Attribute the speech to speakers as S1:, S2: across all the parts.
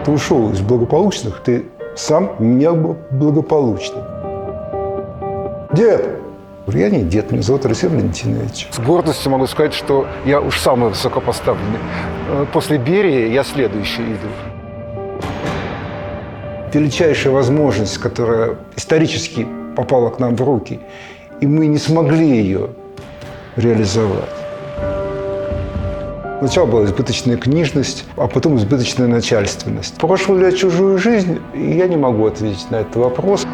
S1: Ты ушел из благополучных, ты сам неблагополучный. Дед! Я не дед, меня зовут Алексей Валентинович. С гордостью могу сказать, что я уж самый высокопоставленный. После Берии я следующий иду. Величайшая возможность, которая исторически попала к нам в руки, и мы не смогли ее реализовать. Сначала была избыточная книжность, а потом избыточная начальственность. Прожил ли я чужую жизнь, я не могу ответить на этот вопрос.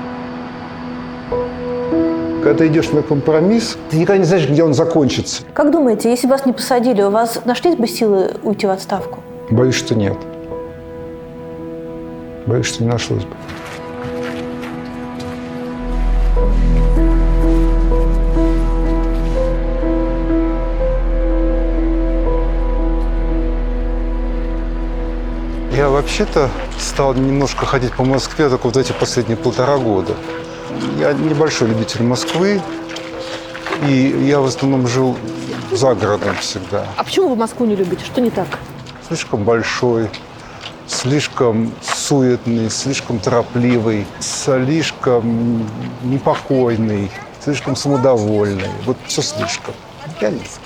S1: Когда ты идешь на компромисс, ты никогда не знаешь, где он закончится.
S2: Как думаете, если бы вас не посадили, у вас нашлись бы силы уйти в отставку?
S1: Боюсь, что нет. Боюсь, что не нашлось бы. Я вообще-то стал немножко ходить по Москве только вот эти последние 1,5 года. Я небольшой любитель Москвы, и я в основном жил за городом всегда.
S2: А почему вы Москву не любите? Что не так?
S1: Слишком большой, слишком суетный, слишком торопливый, слишком непокойный, слишком самодовольный. Вот все слишком.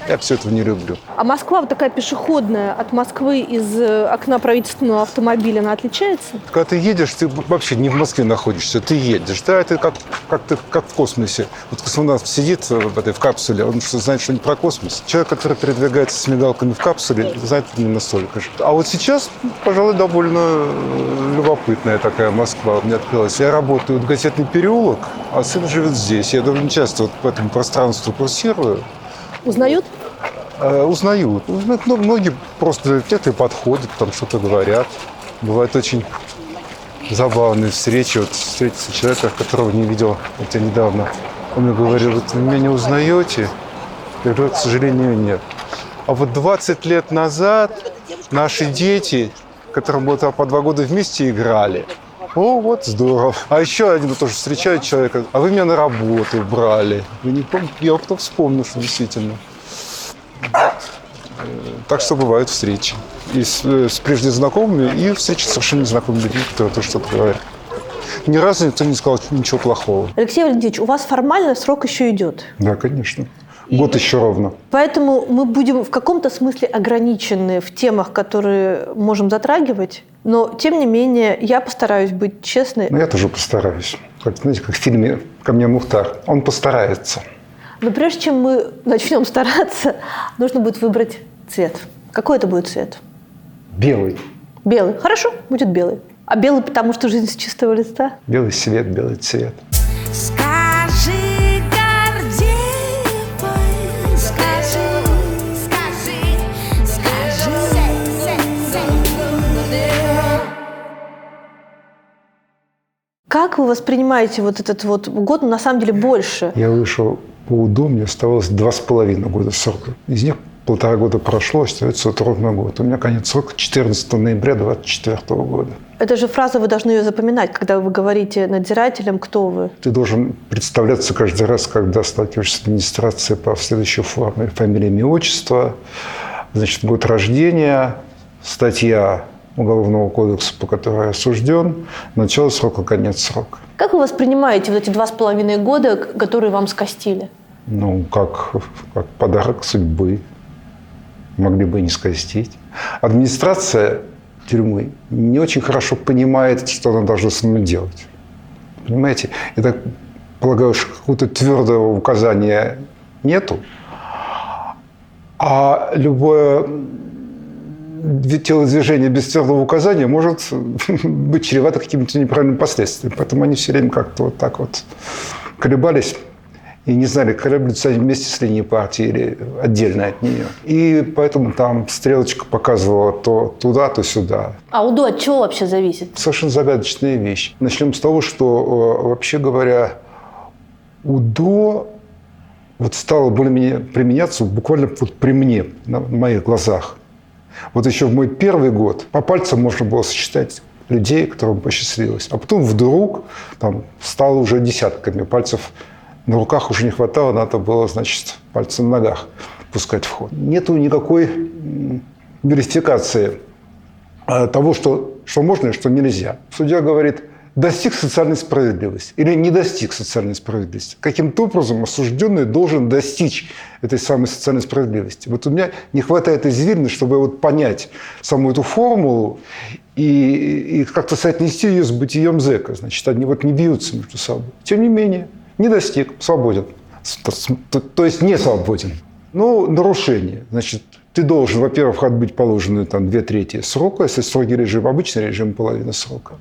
S1: Я все этого не люблю.
S2: А Москва вот такая пешеходная, от Москвы из окна правительственного автомобиля, она отличается?
S1: Когда ты едешь, ты вообще не в Москве находишься, ты едешь. Да, это как в космосе. Вот космонавт сидит в капсуле, он знает что-нибудь про космос. Человек, который передвигается с мигалками в капсуле, знает не настолько же. А вот сейчас, пожалуй, довольно любопытная такая Москва у меня открылась. Я работаю в Газетный переулок, а сын живет здесь. Я довольно часто вот по этому пространству курсирую.
S2: Узнают?
S1: Узнают. Ну, многие просто где-то подходят, там что-то говорят. Бывают очень забавные встречи. Вот встретился человек, которого не видел вот я недавно. Он мне говорил, вот вы меня не узнаете? Я говорю, к сожалению, нет. А вот 20 лет назад наши дети, которым вот по 2 года вместе играли, о, вот здорово. А еще один тоже встречает человека, а вы меня на работу брали. Вы не помните? Я потом вспомнил, что действительно. Так что бывают встречи. И с прежде знакомыми, и встречи с совершенно незнакомыми людьми, которые тоже что-то говорят. Ни разу никто не сказал ничего плохого.
S2: Алексей Валентинович, у вас формально срок еще идет?
S1: Да, конечно. Год еще ровно.
S2: Поэтому мы будем в каком-то смысле ограничены в темах, которые можем затрагивать. Но, тем не менее, я постараюсь быть честной.
S1: Ну, я тоже постараюсь. Знаете, как в фильме «Ко мне Мухтар». Он постарается.
S2: Но прежде чем мы начнем стараться, нужно будет выбрать цвет. Какой это будет цвет?
S1: Белый.
S2: Белый. Хорошо, будет белый. А белый, потому что жизнь с чистого листа?
S1: Белый свет, белый цвет.
S2: Как вы воспринимаете вот этот вот год, на самом деле больше?
S1: Я вышел по УДО, мне оставалось 2,5 года срока. Из них 1,5 года прошло, остается вот ровно год. У меня конец срока 14 ноября 2024 года.
S2: Это же фраза, вы должны ее запоминать, когда вы говорите надзирателям, кто вы.
S1: Ты должен представляться каждый раз, когда сталкиваешься с администрацией по следующей форме. Фамилия, имя, отчество, значит, год рождения, статья Уголовного кодекса, по которой осужден, начало срока, конец срока.
S2: Как вы воспринимаете вот эти 2,5 года, которые вам скостили?
S1: Ну, как подарок судьбы. Могли бы и не скостить. Администрация тюрьмы не очень хорошо понимает, что она должна со мной делать. Понимаете? Я так полагаю, что какого-то твердого указания нету. А любое телодвижение без твердого указания может быть чревато какими-то неправильными последствиями. Поэтому они все время как-то вот так вот колебались и не знали, колеблются они вместе с линией партии или отдельно от нее. И поэтому там стрелочка показывала то туда, то сюда.
S2: А УДО от чего вообще зависит?
S1: Совершенно загадочная вещь. Начнем с того, что, вообще говоря, УДО вот стало более-менее применяться буквально вот при мне, на моих глазах. Вот еще в мой первый год по пальцам можно было сосчитать людей, которым посчастливилось. А потом вдруг там стало уже десятками. Пальцев на руках уже не хватало, надо было, значит, пальцы на ногах пускать в ход. Нету никакой верификации того, что что можно и что нельзя. Судья говорит, достиг социальной справедливости или не достиг социальной справедливости. Каким-то образом осужденный должен достичь этой самой социальной справедливости. Вот у меня не хватает извилины, чтобы вот понять саму эту формулу и как-то соотнести ее с бытием зэка. Значит, они вот не бьются между собой. Тем не менее, не достиг, свободен. То есть не свободен. Ну, нарушение. Значит, ты должен, во-первых, отбыть положенную там 2/3 срока, если строгий режим, обычный режим половина срока.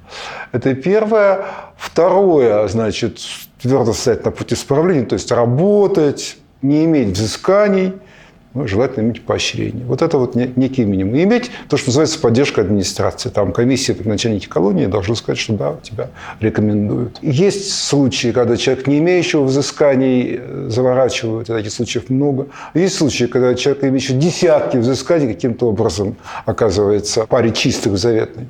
S1: Это первое. Второе, значит, твердо стоять на пути исправления, то есть работать, не иметь взысканий, ну, желательно иметь поощрение. Вот это вот некий минимум. И иметь то, что называется поддержка администрации. Там комиссия при начальнике колонии должна сказать, что да, тебя рекомендуют. Есть случаи, когда человек, не имеющего взысканий, заворачивают. Таких случаев много. Есть случаи, когда человек, имеющий десятки взысканий, каким-то образом оказывается в паре чистых, заветной.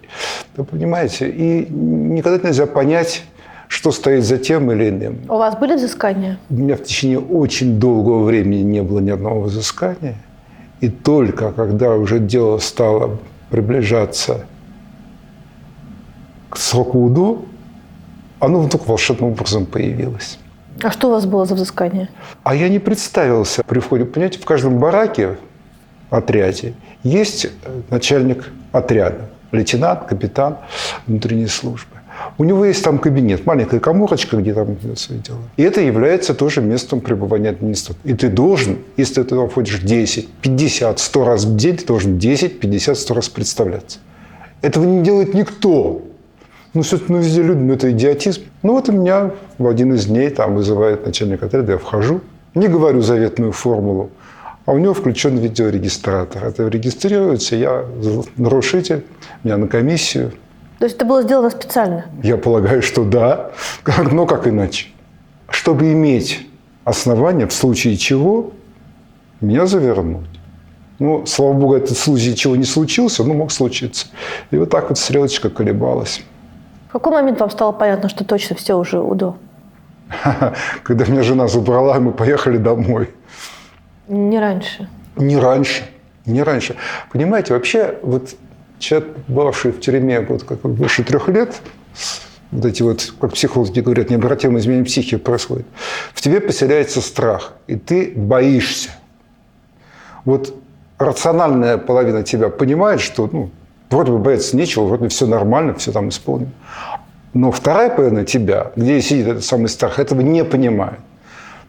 S1: Вы понимаете? И никогда нельзя понять, что стоит за тем или иным.
S2: У вас были взыскания?
S1: У меня в течение очень долгого времени не было ни одного взыскания. И только когда уже дело стало приближаться к сроку УДО, оно вдруг волшебным образом появилось.
S2: А что у вас было за взыскание?
S1: А я не представился при входе. Понимаете, в каждом бараке, отряде, есть начальник отряда. Лейтенант, капитан внутренней службы. У него есть там кабинет, маленькая каморочка, где там идет свои дела. И это является тоже местом пребывания администратора. И ты должен, если ты туда входишь 10, 50, 100 раз в день, ты должен 10, 50, 100 раз представляться. Этого не делает никто. Ну, собственно, везде люди, это идиотизм. Ну, вот у меня в один из дней там вызывает начальник отряда, я вхожу, не говорю заветную формулу, а у него включен видеорегистратор. Это регистрируется, я нарушитель, меня на комиссию.
S2: То есть это было сделано специально? Я
S1: полагаю, что да. Но как иначе? Чтобы иметь основания, в случае чего, меня завернуть. Ну, слава богу, этот случай чего не случился, но мог случиться. И вот так вот стрелочка колебалась.
S2: В какой момент вам стало понятно, что точно все уже УДО?
S1: Когда меня жена забрала, и мы поехали домой.
S2: Не раньше?
S1: Не раньше. Не раньше. Понимаете, вообще, вот человек, бывший в тюрьме вот, как больше 3 лет, вот эти вот, как психологи говорят, необратимые изменения психики происходят, в тебе поселяется страх, и ты боишься. Вот рациональная половина тебя понимает, что вроде бы бояться нечего, вроде бы все нормально, все там исполнено. Но вторая половина тебя, где сидит этот самый страх, этого не понимает.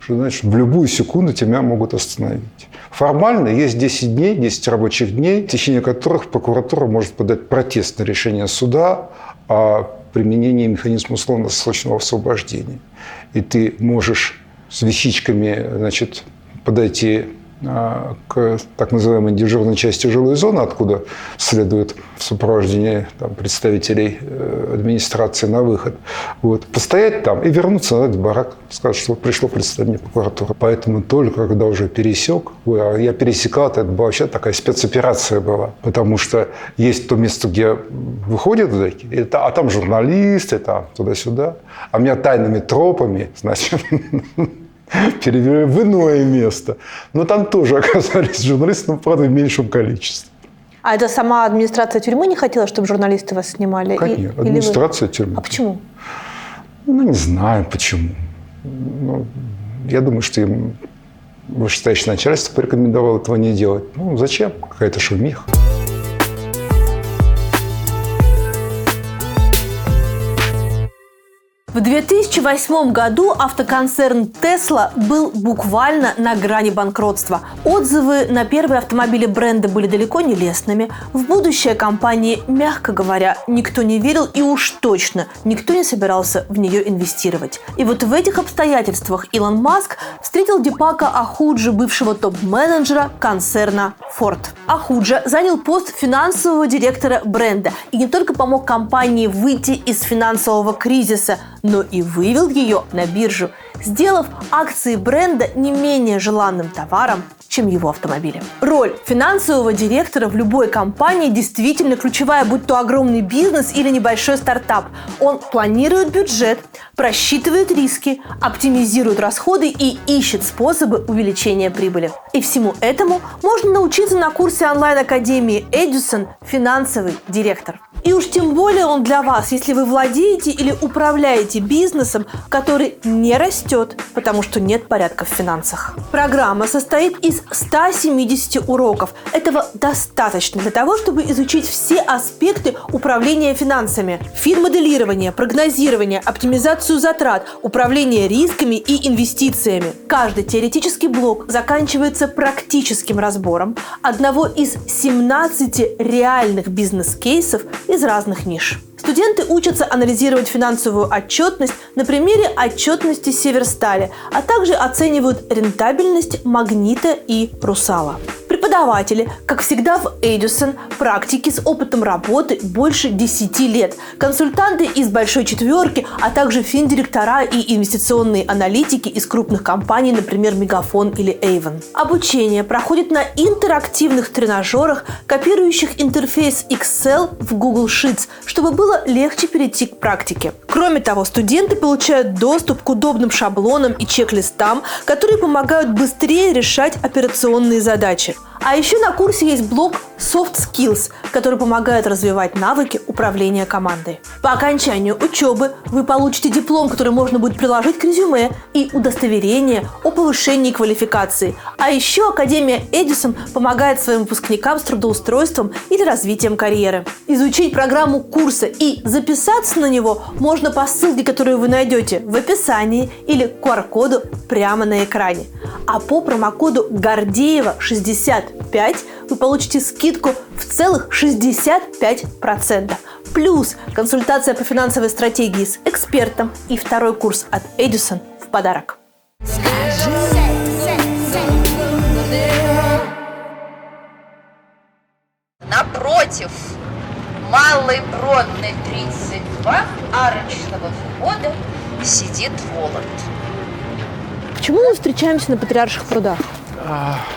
S1: Что, значит, в любую секунду тебя могут остановить. Формально есть 10 дней, 10 рабочих дней, в течение которых прокуратура может подать протест на решение суда о применении механизма условно-досрочного освобождения. И ты можешь с вещичками, значит, подойти к так называемой дежурной части жилой зоны, откуда следует в сопровождении представителей администрации на выход. Вот. Постоять там и вернуться на этот барак, сказать, что пришло представление прокуратуры. Поэтому только когда уже пересек, я пересекал, это была вообще такая спецоперация была, потому что есть то место, где выходят зэки, а там журналисты, там туда-сюда, а меня тайными тропами, значит, перевели в иное место. Но там тоже оказались журналисты, но, правда, в меньшем количестве.
S2: А это сама администрация тюрьмы не хотела, чтобы журналисты вас снимали?
S1: Конечно, администрация тюрьмы.
S2: А почему?
S1: Не знаю, почему. Я думаю, что им вышестоящее начальство порекомендовало этого не делать. Зачем? Какая-то шумиха.
S2: В 2008 году автоконцерн Tesla был буквально на грани банкротства. Отзывы на первые автомобили бренда были далеко не лестными. В будущее компании, мягко говоря, никто не верил и уж точно никто не собирался в нее инвестировать. И вот в этих обстоятельствах Илон Маск встретил Дипака Ахуджи, бывшего топ-менеджера концерна Ford. Ахуджа занял пост финансового директора бренда и не только помог компании выйти из финансового кризиса, но и вывел ее на биржу, сделав акции бренда не менее желанным товаром, чем его автомобили. Роль финансового директора в любой компании действительно ключевая, будь то огромный бизнес или небольшой стартап. Он планирует бюджет, просчитывает риски, оптимизирует расходы и ищет способы увеличения прибыли. И всему этому можно научиться на курсе онлайн-академии Edison «Финансовый директор». И уж тем более он для вас, если вы владеете или управляете бизнесом, который не растет, потому что нет порядка в финансах. Программа состоит из 170 уроков. Этого достаточно для того, чтобы изучить все аспекты управления финансами. Финмоделирование, прогнозирование, оптимизацию затрат, управление рисками и инвестициями. Каждый теоретический блок заканчивается практическим разбором одного из 17 реальных бизнес-кейсов из разных ниш. Студенты учатся анализировать финансовую отчетность на примере отчетности Северстали, а также оценивают рентабельность Магнита и Русала. Преподаватели, как всегда в Edison, практики с опытом работы больше 10 лет, консультанты из «Большой четверки», а также финдиректора и инвестиционные аналитики из крупных компаний, например, Мегафон или Avon. Обучение проходит на интерактивных тренажерах, копирующих интерфейс Excel в Google Sheets, чтобы было легче перейти к практике. Кроме того, студенты получают доступ к удобным шаблонам и чек-листам, которые помогают быстрее решать операционные задачи. А еще на курсе есть блок Soft Skills, который помогает развивать навыки управления командой. По окончанию учебы вы получите диплом, который можно будет приложить к резюме, и удостоверение о повышении квалификации. А еще Академия Edison помогает своим выпускникам с трудоустройством или развитием карьеры. Изучить программу курса и записаться на него можно по ссылке, которую вы найдете в описании, или QR-коду прямо на экране. А по промокоду Гордеева 65 вы получите скидку в целых 65%. Плюс консультация по финансовой стратегии с экспертом и второй курс от Edison в подарок.
S3: Напротив Малой Бронной 32 арочного входа сидит Воланд.
S2: Почему мы встречаемся на Патриарших прудах?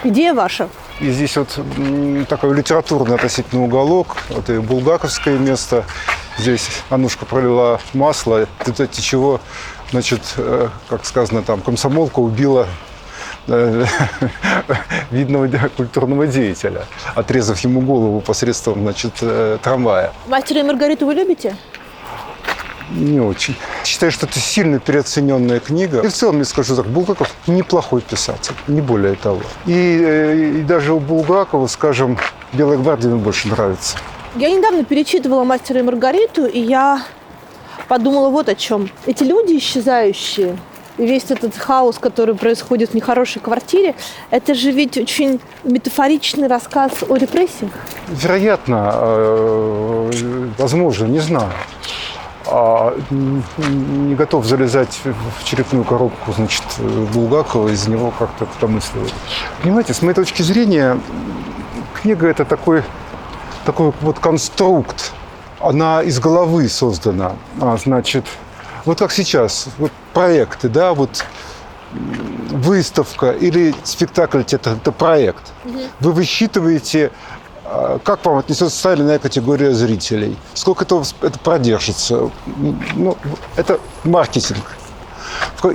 S2: Идея ваша?
S1: И здесь вот такой литературный относительно уголок. Это и булгаковское место. Здесь Аннушка пролила масло, в результате чего, значит, как сказано там, комсомолка убила видного культурного деятеля, отрезав ему голову посредством, значит, трамвая.
S2: «Мастера и Маргариту» вы любите?
S1: Не очень. Считаю, что это сильно переоцененная книга. И в целом, я скажу так, Булгаков неплохой писатель, не более того. И даже у Булгакова, скажем, «Белая гвардия» мне больше нравится.
S2: Я недавно перечитывала «Мастера и Маргариту», и я подумала вот о чем. Эти люди исчезающие, и весь этот хаос, который происходит в нехорошей квартире, это же ведь очень метафоричный рассказ о репрессиях.
S1: Вероятно, возможно, не знаю. Не готов залезать в черепную коробку, значит, Булгакова, из него как-то домысливать. Понимаете, с моей точки зрения, книга – это такой вот конструкт. Она из головы создана. Значит, вот как сейчас, вот проекты, да, вот выставка или спектакль – это проект. Вы высчитываете, как вам отнесется социальная категория зрителей, сколько это продержится. Ну, это маркетинг.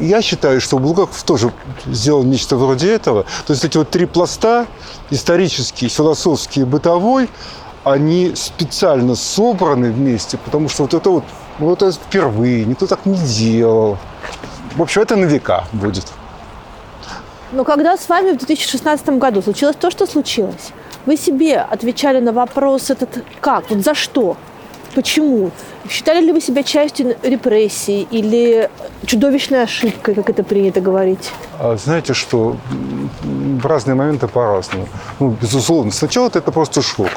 S1: Я считаю, что Булгаков тоже сделал нечто вроде этого. То есть эти вот три пласта – исторический, философский и бытовой – они специально собраны вместе, потому что вот это впервые, никто так не делал. В общем, это на века будет.
S2: Но когда с вами в 2016 году случилось то, что случилось, вы себе отвечали на вопрос этот как? Вот за что? Почему? Считали ли вы себя частью репрессий или чудовищной ошибкой, как это принято говорить?
S1: Знаете что, в разные моменты по-разному. Ну, безусловно, сначала это просто шок.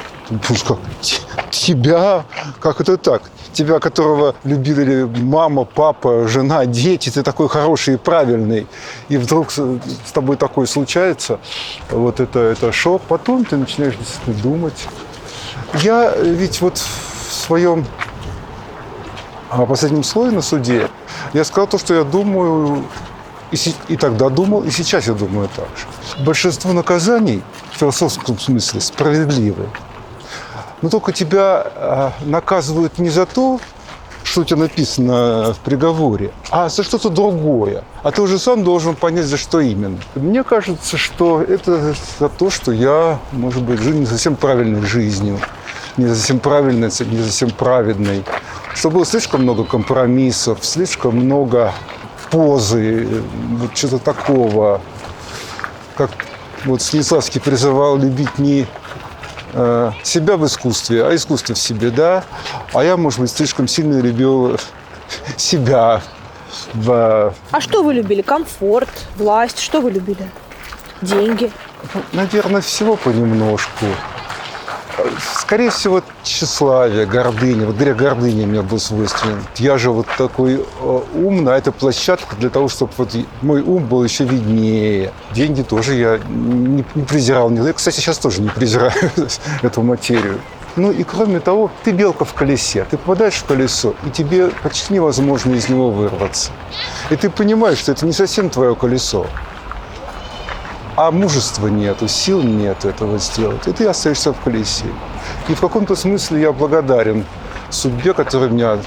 S1: Тебя? Как это так? Тебя, которого любили мама, папа, жена, дети, ты такой хороший и правильный. И вдруг с тобой такое случается. Вот это шок. Потом ты начинаешь действительно думать. Я ведь вот в своем последнем слое на суде я сказал то, что я думаю И тогда думал, и сейчас я думаю так же. Большинство наказаний в философском смысле справедливы. Но только тебя наказывают не за то, что у тебя написано в приговоре, а за что-то другое. А ты уже сам должен понять, за что именно. Мне кажется, что это за то, что я, может быть, жил не совсем правильной жизнью, не совсем правильной, не совсем праведной. Что было слишком много компромиссов, слишком много позы, вот что-то такого. Как вот Станиславский призывал любить не себя в искусстве, а искусство в себе, да. А я, может быть, слишком сильно любил себя.
S2: А что вы любили? Комфорт, власть? Что вы любили? Деньги?
S1: Наверное, всего понемножку. Скорее всего, тщеславие, гордыня. Вот грех гордыни мне был свойственен. Я же вот такой умный, а это площадка для того, чтобы вот мой ум был еще виднее. Деньги тоже я не презирал. Я, кстати, сейчас тоже не презираю эту материю. Ну и кроме того, ты белка в колесе. Ты попадаешь в колесо, и тебе почти невозможно из него вырваться. И ты понимаешь, что это не совсем твое колесо. А мужества нету, сил нет этого сделать. И ты остаешься в колесе. И в каком-то смысле я благодарен судьбе, которая меня,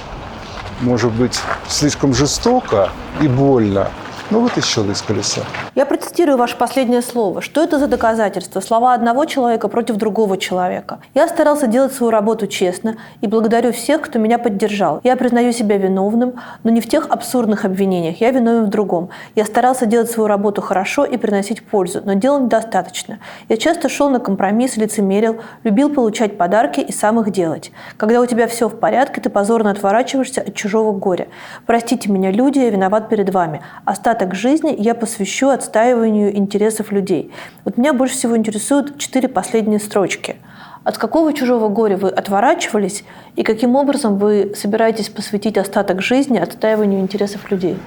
S1: может быть, слишком жестоко и больно, но вытащила из колеса.
S2: Я процитирую ваше последнее слово. Что это за доказательство? Слова одного человека против другого человека. Я старался делать свою работу честно и благодарю всех, кто меня поддержал. Я признаю себя виновным, но не в тех абсурдных обвинениях. Я виновен в другом. Я старался делать свою работу хорошо и приносить пользу, но делал недостаточно. Я часто шел на компромисс, лицемерил, любил получать подарки и сам их делать. Когда у тебя все в порядке, ты позорно отворачиваешься от чужого горя. Простите меня, люди, я виноват перед вами. Остаток жизни я посвящу отстаиванию интересов людей. Вот меня больше всего интересуют 4 последние строчки. От какого чужого горя вы отворачивались и каким образом вы собираетесь посвятить остаток жизни отстаиванию интересов людей?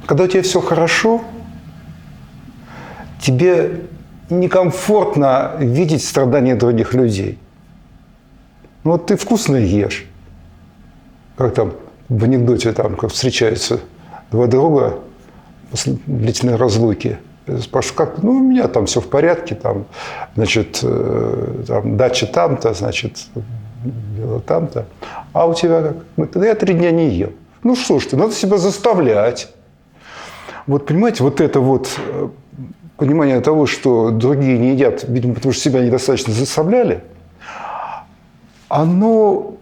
S1: Когда у тебя все хорошо, тебе некомфортно видеть страдания других людей. Ну вот ты вкусно ешь. Как там в анекдоте, там, как встречаются два друга после длительной разлуки. Спрашиваю, как? Ну, у меня там все в порядке, там, значит, там, дача там-то, значит, дело там-то. А у тебя как? Да я 3 дня не ел. Ну что ж ты, надо себя заставлять. Вот, понимаете, вот это вот понимание того, что другие не едят, видимо, потому что себя недостаточно заставляли, оно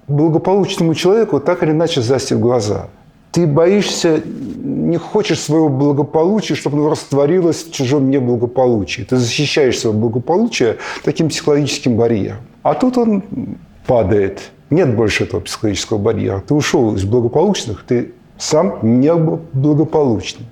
S1: благополучному человеку так или иначе застит глаза. Ты боишься, не хочешь своего благополучия, чтобы оно растворилось в чужом неблагополучии. Ты защищаешь свое благополучие таким психологическим барьером. А тут он падает. Нет больше этого психологического барьера. Ты ушел из благополучных, ты сам неблагополучный.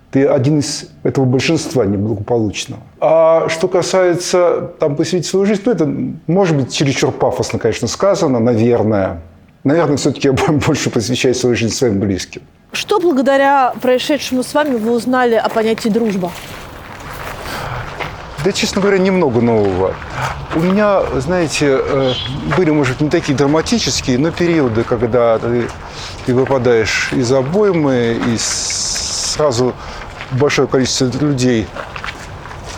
S1: Ты один из этого большинства неблагополучного. А что касается там, посвятить свою жизнь, ну, это может быть чересчур пафосно, конечно, сказано, наверное. Наверное, все-таки я больше посвящаю свою жизнь своим близким.
S2: Что благодаря происшедшему с вами вы узнали о понятии «дружба»?
S1: Да, честно говоря, немного нового. У меня, знаете, были, может, не такие драматические, но периоды, когда ты выпадаешь из обоймы, и сразу большое количество людей,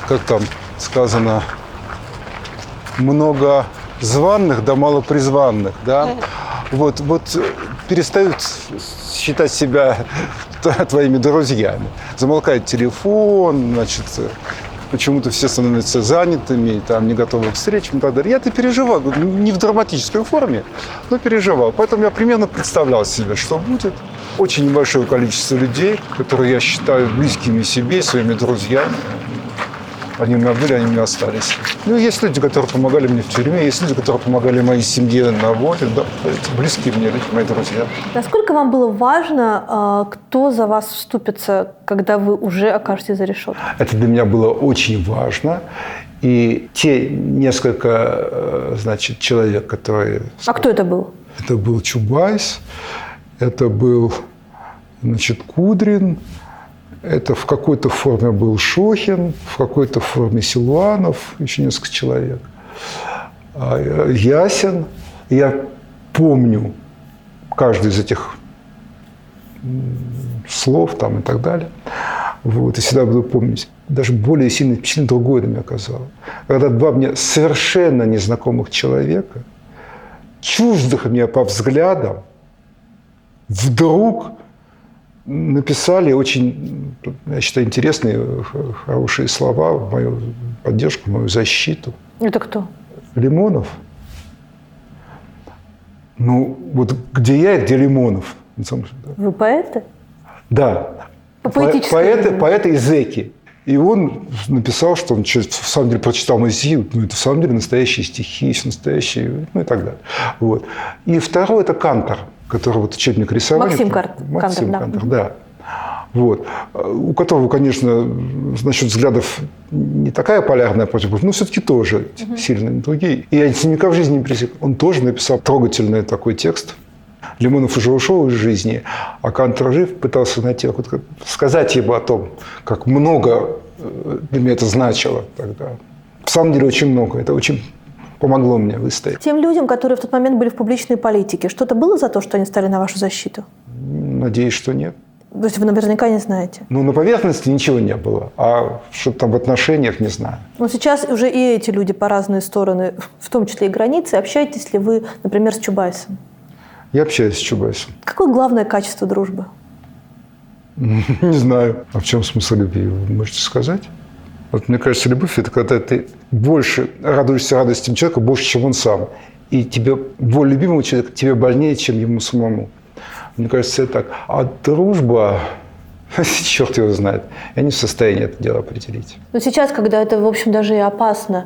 S1: как там сказано, много званных, да мало призванных, да? Вот перестают считать себя твоими друзьями. Замолкает телефон, значит, почему-то все становятся занятыми, там, не готовы к встречам и так далее. Я-то переживал, не в драматической форме, но переживал. Поэтому я примерно представлял себе, что будет. Очень небольшое количество людей, которые я считаю близкими себе, своими друзьями. Они у меня были, они у меня остались. Ну, есть люди, которые помогали мне в тюрьме, есть люди, которые помогали моей семье на воле. Да, это близкие мне люди, мои друзья.
S2: Насколько вам было важно, кто за вас вступится, когда вы уже окажетесь за решеткой?
S1: Это для меня было очень важно. И те несколько, значит, человек, которые...
S2: А кто это был?
S1: Это был Чубайс, это был, значит, Кудрин, это в какой-то форме был Шохин, в какой-то форме Силуанов, еще несколько человек. Ясин. Я помню каждый из этих слов там и так далее. Вот, и всегда буду помнить. Даже более сильное впечатление другое на меня оказало. Когда два мне совершенно незнакомых человека, чуждых мне по взглядам, вдруг написали очень, я считаю, интересные, хорошие слова в мою поддержку, в мою защиту.
S2: Это кто?
S1: Лимонов. Ну, вот где я и где Лимонов.
S2: Вы поэты?
S1: Да. Поэты и зэки. И он написал, что он в самом деле прочитал Моисею, ну, это в самом деле настоящие стихи, настоящие, ну и так далее. Вот. И второй – это Кантор, который вот учебник рисования.
S2: Максим
S1: Кантор, да. Вот. У которого, конечно, насчет взглядов не такая полярная противоположность, но все-таки тоже сильно другие. И я никогда в жизни не пересек. Он тоже написал трогательный такой текст. Лимонов уже ушел из жизни, а Кантор жив, пытался найти, сказать ему о том, как много для меня это значило тогда. В самом деле очень много. Это очень помогло мне выстоять.
S2: Тем людям, которые в тот момент были в публичной политике, что-то было за то, что они стали на вашу защиту?
S1: Надеюсь, что нет.
S2: То есть вы наверняка не знаете?
S1: Ну, на поверхности ничего не было, а что-то там в отношениях не знаю.
S2: Но сейчас уже и эти люди по разные стороны, в том числе и границы. Общаетесь ли вы, например, с Чубайсом?
S1: Я общаюсь с Чубайсом.
S2: Какое главное качество дружбы?
S1: Не знаю. А в чем смысл любви, вы можете сказать? Вот мне кажется, любовь – это когда ты больше радуешься радостям человека, больше, чем он сам. И тебе боль любимого человека тебе больнее, чем ему самому. Мне кажется, это так. А дружба, черт его знает, я не в состоянии это дело определить.
S2: Но сейчас, когда это, в общем, даже и опасно,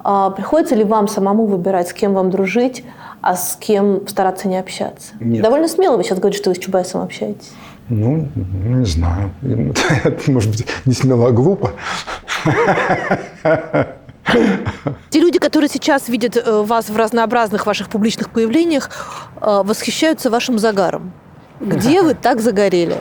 S2: приходится ли вам самому выбирать, с кем вам дружить, а с кем стараться не общаться?
S1: Нет.
S2: Довольно смело вы сейчас говорите, что вы с Чубайсом общаетесь.
S1: Ну, не знаю. Это, может быть, не смело, а глупо.
S2: Те люди, которые сейчас видят вас в разнообразных ваших публичных появлениях, восхищаются вашим загаром. Где вы так загорели?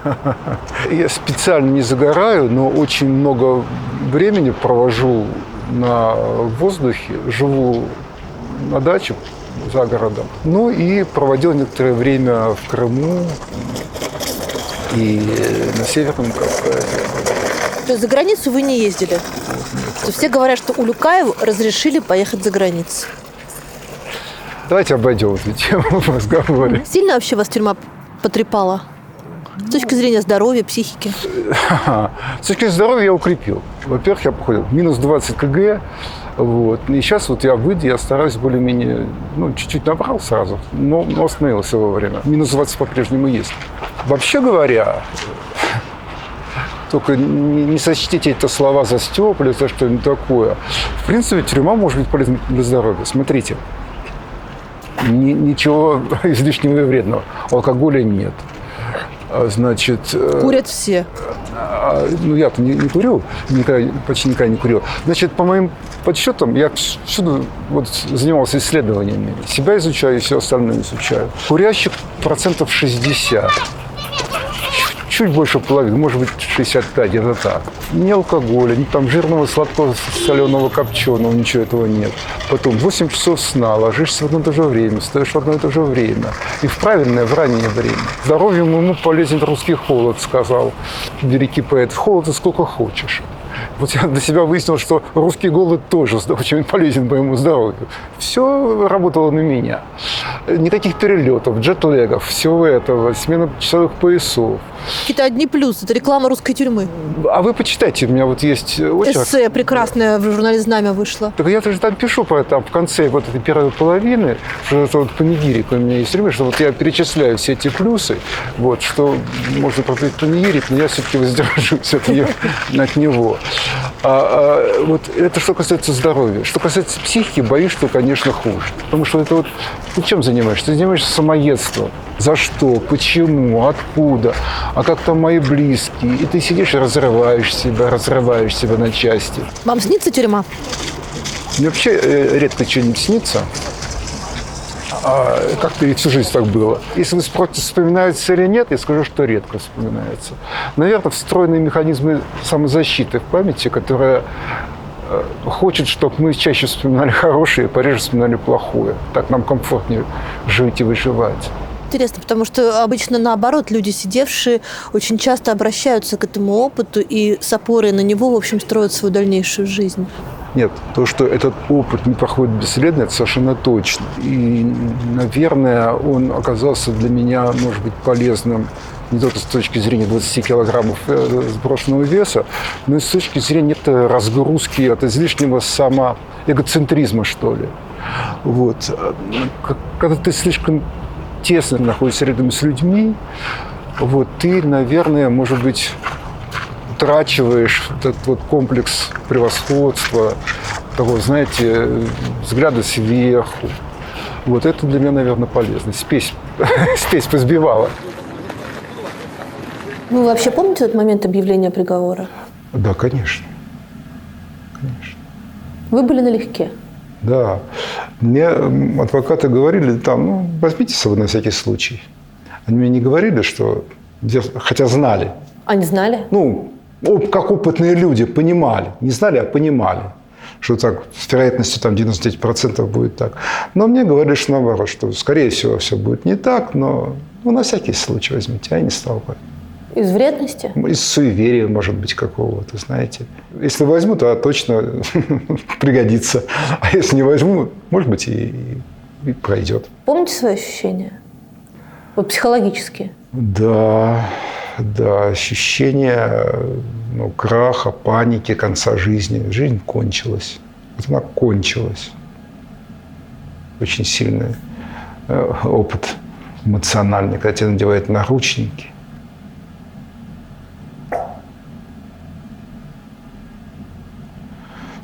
S1: Я специально не загораю, но очень много времени провожу на воздухе, живу на даче за городом. Ну и проводил некоторое время в Крыму и на Северном Кавказе.
S2: То есть за границу вы не ездили? То есть все говорят, что Улюкаеву разрешили поехать за границу.
S1: Давайте обойдем эту тему в разговоре.
S2: Сильно вообще вас тюрьма потрепала? С точки зрения здоровья, психики?
S1: С точки зрения здоровья я укрепил. Во-первых, я походил минус 20 кг. Вот. И сейчас вот я выйду, я стараюсь более-менее, чуть-чуть набрал сразу, но остановился вовремя. Минус 20 по-прежнему есть. Вообще говоря, только не сочтите эти слова за стёб или за что-нибудь такое. В принципе, тюрьма может быть полезна для здоровья. Смотрите, ничего излишнего и вредного. Алкоголя нет. Значит,
S2: курят все.
S1: Я-то не курю, почти никогда не курил. Значит, по моим подсчетам, я всюду занимался исследованиями. Себя изучаю и все остальное изучаю. Курящих 60%. Чуть больше половины, может быть, 65, где-то так. Ни алкоголя, ни там жирного, сладкого, соленого, копченого, ничего этого нет. Потом 8 часов сна, ложишься в одно и то же время, встаешь в одно и то же время. И в правильное, в раннее время. Здоровью моему полезен русский холод, сказал великий поэт. В холоде сколько хочешь. Вот я для себя выяснил, что русский голод тоже очень полезен моему здоровью. Все работало на меня. Никаких перелетов, джетлегов, всего этого, смена часовых поясов.
S2: Какие-то одни плюсы. Это реклама русской тюрьмы.
S1: А вы почитайте, у меня вот есть очерк.
S2: Эссе прекрасное в журнале «Знамя» вышло.
S1: Так я тоже там пишу про это в конце вот этой первой половины, что это панигирик у меня есть время, что вот я перечисляю все эти плюсы, вот, что можно пропить панигирик, но я все-таки воздержусь от него. Вот это что касается здоровья. Что касается психики, боюсь, что, конечно, хуже. Потому что это ты чем занимаешься? Ты занимаешься самоедством. За что? Почему? Откуда? А как там мои близкие? И ты сидишь и разрываешь себя на части.
S2: Вам снится тюрьма?
S1: Мне вообще редко что-нибудь снится. Как-то и всю жизнь так было. Если вы спросите, вспоминается или нет, я скажу, что редко вспоминается. Наверное, встроенные механизмы самозащиты в памяти, которая хочет, чтобы мы чаще вспоминали хорошее, пореже вспоминали плохое. Так нам комфортнее жить и выживать.
S2: интересно, потому что обычно наоборот, люди, сидевшие, очень часто обращаются к этому опыту и с опорой на него, в общем, строят свою дальнейшую жизнь.
S1: Нет, то, что этот опыт не проходит бесследно, это совершенно точно. И, наверное, он оказался для меня, может быть, полезным не только с точки зрения 20 килограммов сброшенного веса, но и с точки зрения разгрузки от излишнего самоэгоцентризма, что ли. Вот. Когда ты слишком тесно находишься рядом с людьми, вот, ты, наверное, может быть, утрачиваешь этот вот комплекс превосходства, того, знаете, взгляда сверху. Вот это для меня, наверное, полезно. Спесь позбивала.
S2: Вы вообще помните этот момент объявления приговора?
S1: Да, конечно. Конечно.
S2: Вы были налегке?
S1: Да. Мне адвокаты говорили, там, возьмите с собой на всякий случай. Они мне не говорили, что... Хотя знали.
S2: Они знали?
S1: Как опытные люди, понимали. Не знали, а понимали. Что так, с вероятностью там 99% будет так. Но мне говорили, что наоборот, что, скорее всего, все будет не так, но на всякий случай возьмите. А я не стал бы.
S2: Из вредности?
S1: Из суеверия, может быть, какого-то, знаете. Если возьму, то точно пригодится. А если не возьму, может быть, и пройдет.
S2: Помните свои ощущения? Вот психологические?
S1: Да, ощущение краха, паники, конца жизни. Жизнь кончилась. Вот она кончилась. Очень сильный опыт эмоциональный, когда тебе надевают наручники.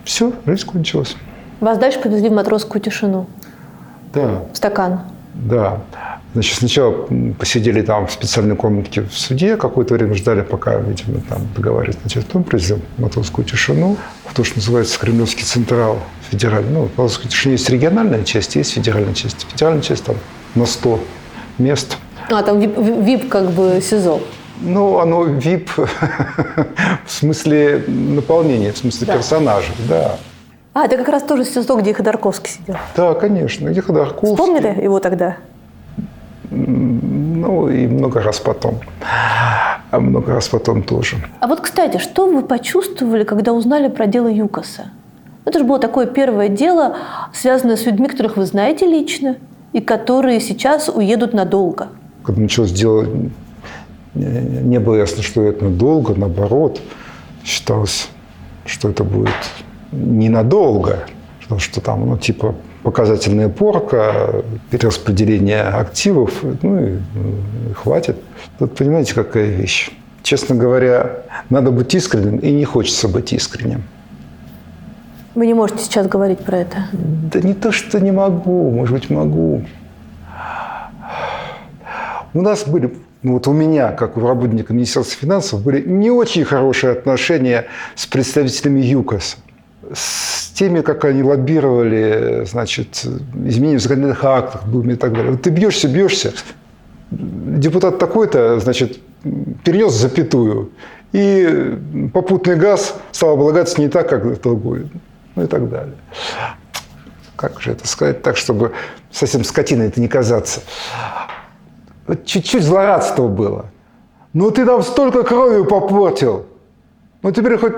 S1: Все, жизнь кончилась.
S2: Вас дальше повезли в матросскую тишину?
S1: Да.
S2: В стакан?
S1: Да. Значит, сначала посидели там в специальной комнатке в суде, какое-то время ждали, пока, видимо, там договаривались. Значит, потом привезли в матросскую тишину, в то, что называется Кремлевский Централ федеральный. В матросской тишине есть региональная часть, есть федеральная часть. Федеральная часть там на 100 мест.
S2: Там ВИП как бы СИЗО.
S1: Оно ВИП в смысле наполнения, в смысле персонажей, да.
S2: Это как раз тоже СИЗО, где Ходорковский сидел.
S1: Да, конечно, где Ходорковский.
S2: Вспомнили его тогда?
S1: И много раз потом. Много раз потом тоже.
S2: А вот, кстати, что вы почувствовали, когда узнали про дело ЮКОСа? Это же было такое первое дело, связанное с людьми, которых вы знаете лично, и которые сейчас уедут надолго.
S1: Когда началось дело, не было ясно, что это надолго, наоборот. Считалось, что это будет ненадолго, что там, показательная порка, перераспределение активов, и хватит. Тут понимаете, какая вещь. Честно говоря, надо быть искренним, и не хочется быть искренним.
S2: Вы не можете сейчас говорить про это?
S1: Да не то, что не могу, может быть, могу. У нас были, у меня, как у работника Министерства финансов, были не очень хорошие отношения с представителями ЮКОСа. С теми, как они лоббировали, изменения в законодательных актах и так далее. Вот ты бьешься, депутат такой-то, перенес запятую, и попутный газ стал облагаться не так, как другой, и так далее. Как же это сказать так, чтобы совсем скотиной это не казаться? Вот чуть-чуть злорадства было. Ты нам столько крови попортил. Теперь хоть...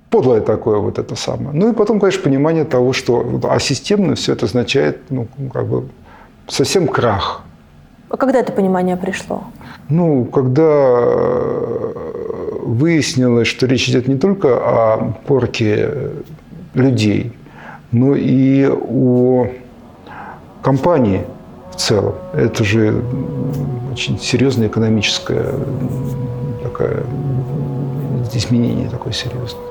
S1: подлое такое вот это самое. И потом, конечно, понимание того, что асистемно все это означает, совсем крах.
S2: А когда это понимание пришло?
S1: Когда выяснилось, что речь идет не только о порке людей, но и о компании в целом. Это же очень серьезное экономическое изменение такое серьезное.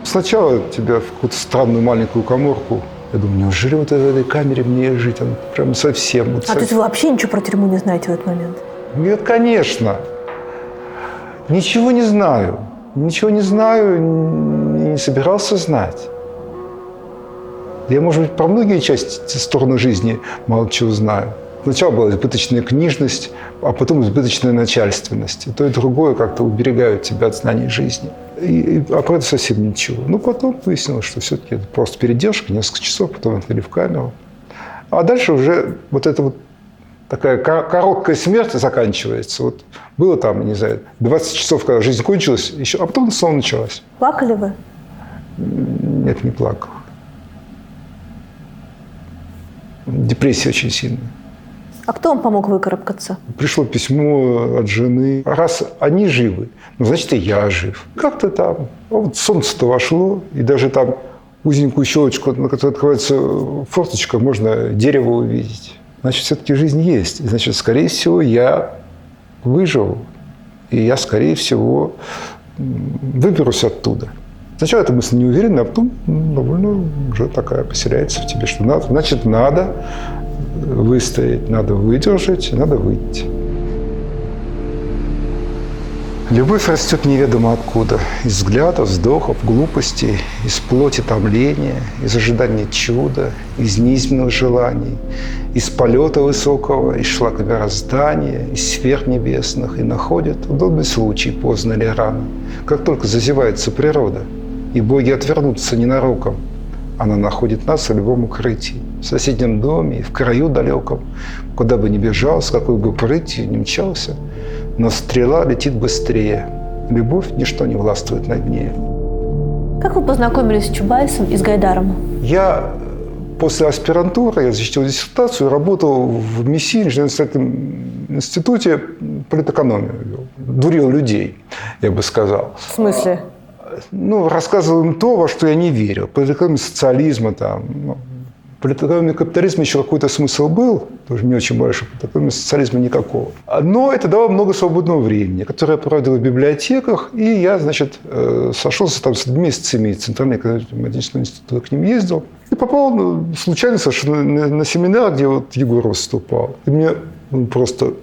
S1: Сначала тебя в какую-то странную маленькую каморку. Я думаю, неужели в этой камере мне жить? Она прям совсем.
S2: То есть вы вообще ничего про тюрьму не знаете в этот момент?
S1: Нет, конечно. Ничего не знаю. Ничего не знаю, не собирался знать. Я, может быть, про многие стороны жизни мало чего знаю. Сначала была избыточная книжность, а потом избыточная начальственность. И то, и другое как-то уберегают тебя от знаний жизни. А про это совсем ничего. Потом выяснилось, что все-таки это просто передержка, несколько часов, потом отвели в камеру. А дальше уже вот эта вот такая короткая смерть заканчивается. Вот было там, не знаю, 20 часов, когда жизнь кончилась, еще, а потом снова началась.
S2: Плакали вы?
S1: Нет, не плакал. Депрессия очень сильная.
S2: А кто вам помог выкарабкаться?
S1: Пришло письмо от жены. Раз они живы, ну, значит, и я жив. Как-то там. А вот солнце-то вошло, и даже там узенькую щелочку, на которой открывается форточка, можно дерево увидеть. Значит, все-таки жизнь есть. И, значит, скорее всего, я выживу. И я, скорее всего, выберусь оттуда. Сначала эта мысль неуверенная, а потом довольно уже такая поселяется в тебе, что надо, значит, надо выстоять, надо выдержать, надо выйти. Любовь растет неведомо откуда. Из взглядов, вздохов, глупостей, из плоти томления, из ожидания чуда, из низменных желаний, из полета высокого, из шлака мироздания, из сфер небесных, и находит удобный случай, поздно или рано. Как только зазевается природа, и боги отвернутся ненароком, она находит нас в любом укрытии, в соседнем доме, в краю далеком, куда бы ни бежал, с какой бы прытью ни мчался, но стрела летит быстрее. Любовь ничто не властвует над ней.
S2: Как вы познакомились с Чубайсом и с Гайдаром?
S1: Я после аспирантуры, я защитил диссертацию, работал в МИСИ, инженерно-строительном институте, политэкономию вел. Дурил людей, я бы сказал.
S2: В смысле?
S1: Ну, рассказывал им то, во что я не верил. Политэкономия социализма, там, политэкономия капитализма еще какой-то смысл был, тоже не очень большой, политэкономия социализма никакого. Но это давало много свободного времени, которое я проводил в библиотеках, и я, значит, сошелся там с людьми из ЦИМИ, Центрального экономического института, к ним ездил, и попал случайно совершенно на семинар, где вот Егор выступал. И мне просто,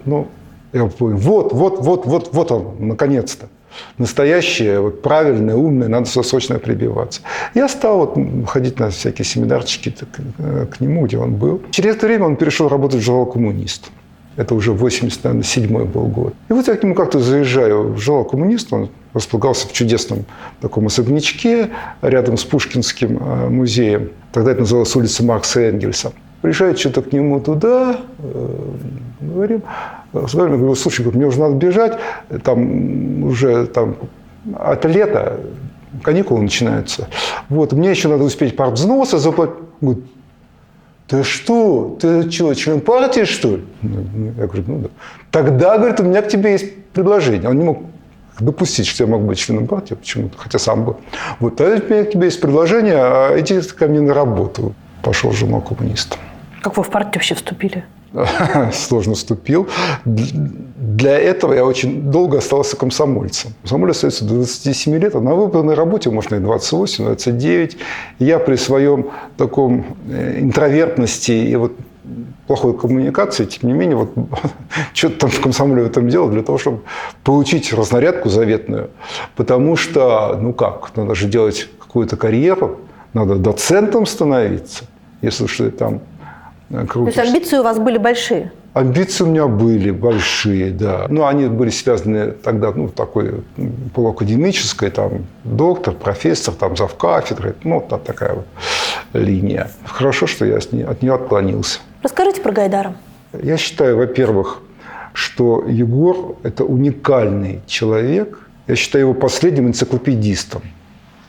S1: я понял, вот он, наконец-то. Настоящее, вот, правильное, умное, надо срочно прибиваться. Я стал вот ходить на всякие семинарчики к нему, где он был. Через это время он перешел работать в журнал «Коммунист». Это уже 87-й был год. И вот я к нему как-то заезжаю в журнал «Коммунист». Он располагался в чудесном таком особнячке рядом с Пушкинским музеем. Тогда это называлась улица Маркса и Энгельса. Приезжаю что-то к нему туда, говорю, слушай, мне уже надо бежать, там уже от лета каникулы начинаются. Вот, мне еще надо успеть пару взносов заплатить. Говорит, ты что, член партии, что ли? Я говорю, да. Тогда, говорит, у меня к тебе есть предложение. Он не мог допустить, что я мог быть членом партии, почему-то, хотя сам был. Вот, тогда у меня к тебе есть предложение, иди ко мне на работу. Пошел в журнал «Коммунист».
S2: Как вы в партию вообще вступили?
S1: Сложно вступил. Для этого я очень долго остался комсомольцем. Комсомоль остается до 27 лет, а на выбранной работе можно и 28, 29. Я при своем таком интровертности и вот плохой коммуникации, тем не менее, вот что-то там в комсомоле в этом делал для того, чтобы получить разнарядку заветную. Потому что, надо же делать какую-то карьеру, надо доцентом становиться, если что там крутишься.
S2: То есть амбиции у вас были большие?
S1: Амбиции у меня были большие, да. Но они были связаны тогда, такой полуакадемической, там, доктор, профессор, там, завкафедры, такая вот линия. Хорошо, что я от нее отклонился.
S2: Расскажите про Гайдара.
S1: Я считаю, во-первых, что Егор – это уникальный человек. Я считаю его последним энциклопедистом.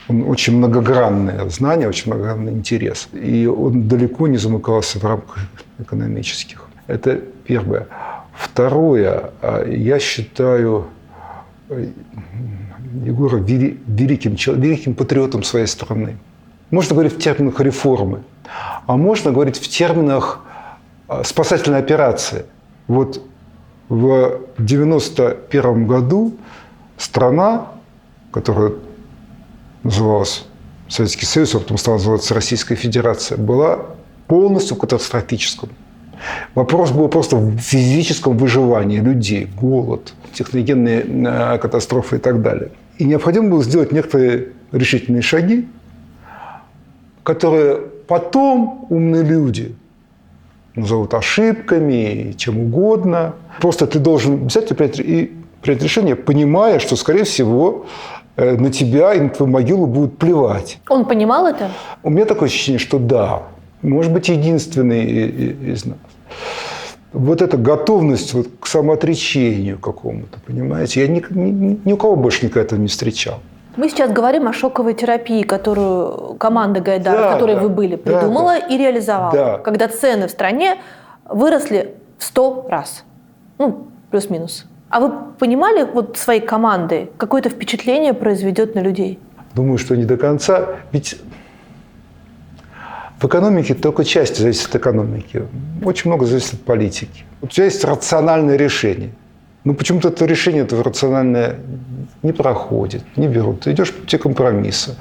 S1: Он очень многогранное знание, очень многогранный интерес. И он далеко не замыкался в рамках экономических. Это первое. Второе. Я считаю Егора великим патриотом своей страны. Можно говорить в терминах реформы, а можно говорить в терминах спасательной операции. Вот в 1991 году страна, которая называлась Советский Союз, а потом стала называться Российская Федерация, была полностью катастрофическим. Вопрос был просто в физическом выживании людей, голод, техногенные катастрофы и так далее. И необходимо было сделать некоторые решительные шаги, которые потом умные люди назовут ошибками, чем угодно. Просто ты должен взять и принять решение, понимая, что, скорее всего, на тебя и на твою могилу будут плевать.
S2: Он понимал это?
S1: У меня такое ощущение, что да. может быть, единственный из нас. Вот эта готовность вот к самоотречению какому-то, понимаете, я ни у кого больше никогда этого не встречал.
S2: Мы сейчас говорим о шоковой терапии, которую команда Гайдара, в которой вы были, придумала и реализовала. Когда цены в стране выросли в 100 раз. Ну, плюс-минус. А вы понимали вот своей командой, какое-то впечатление произведет на людей?
S1: Думаю, что не до конца. Ведь в экономике только часть зависит от экономики. Очень много зависит от политики. У тебя есть рациональное решение. Но почему-то это решение это рациональное не проходит, не берут. Ты идешь по пути компромисса.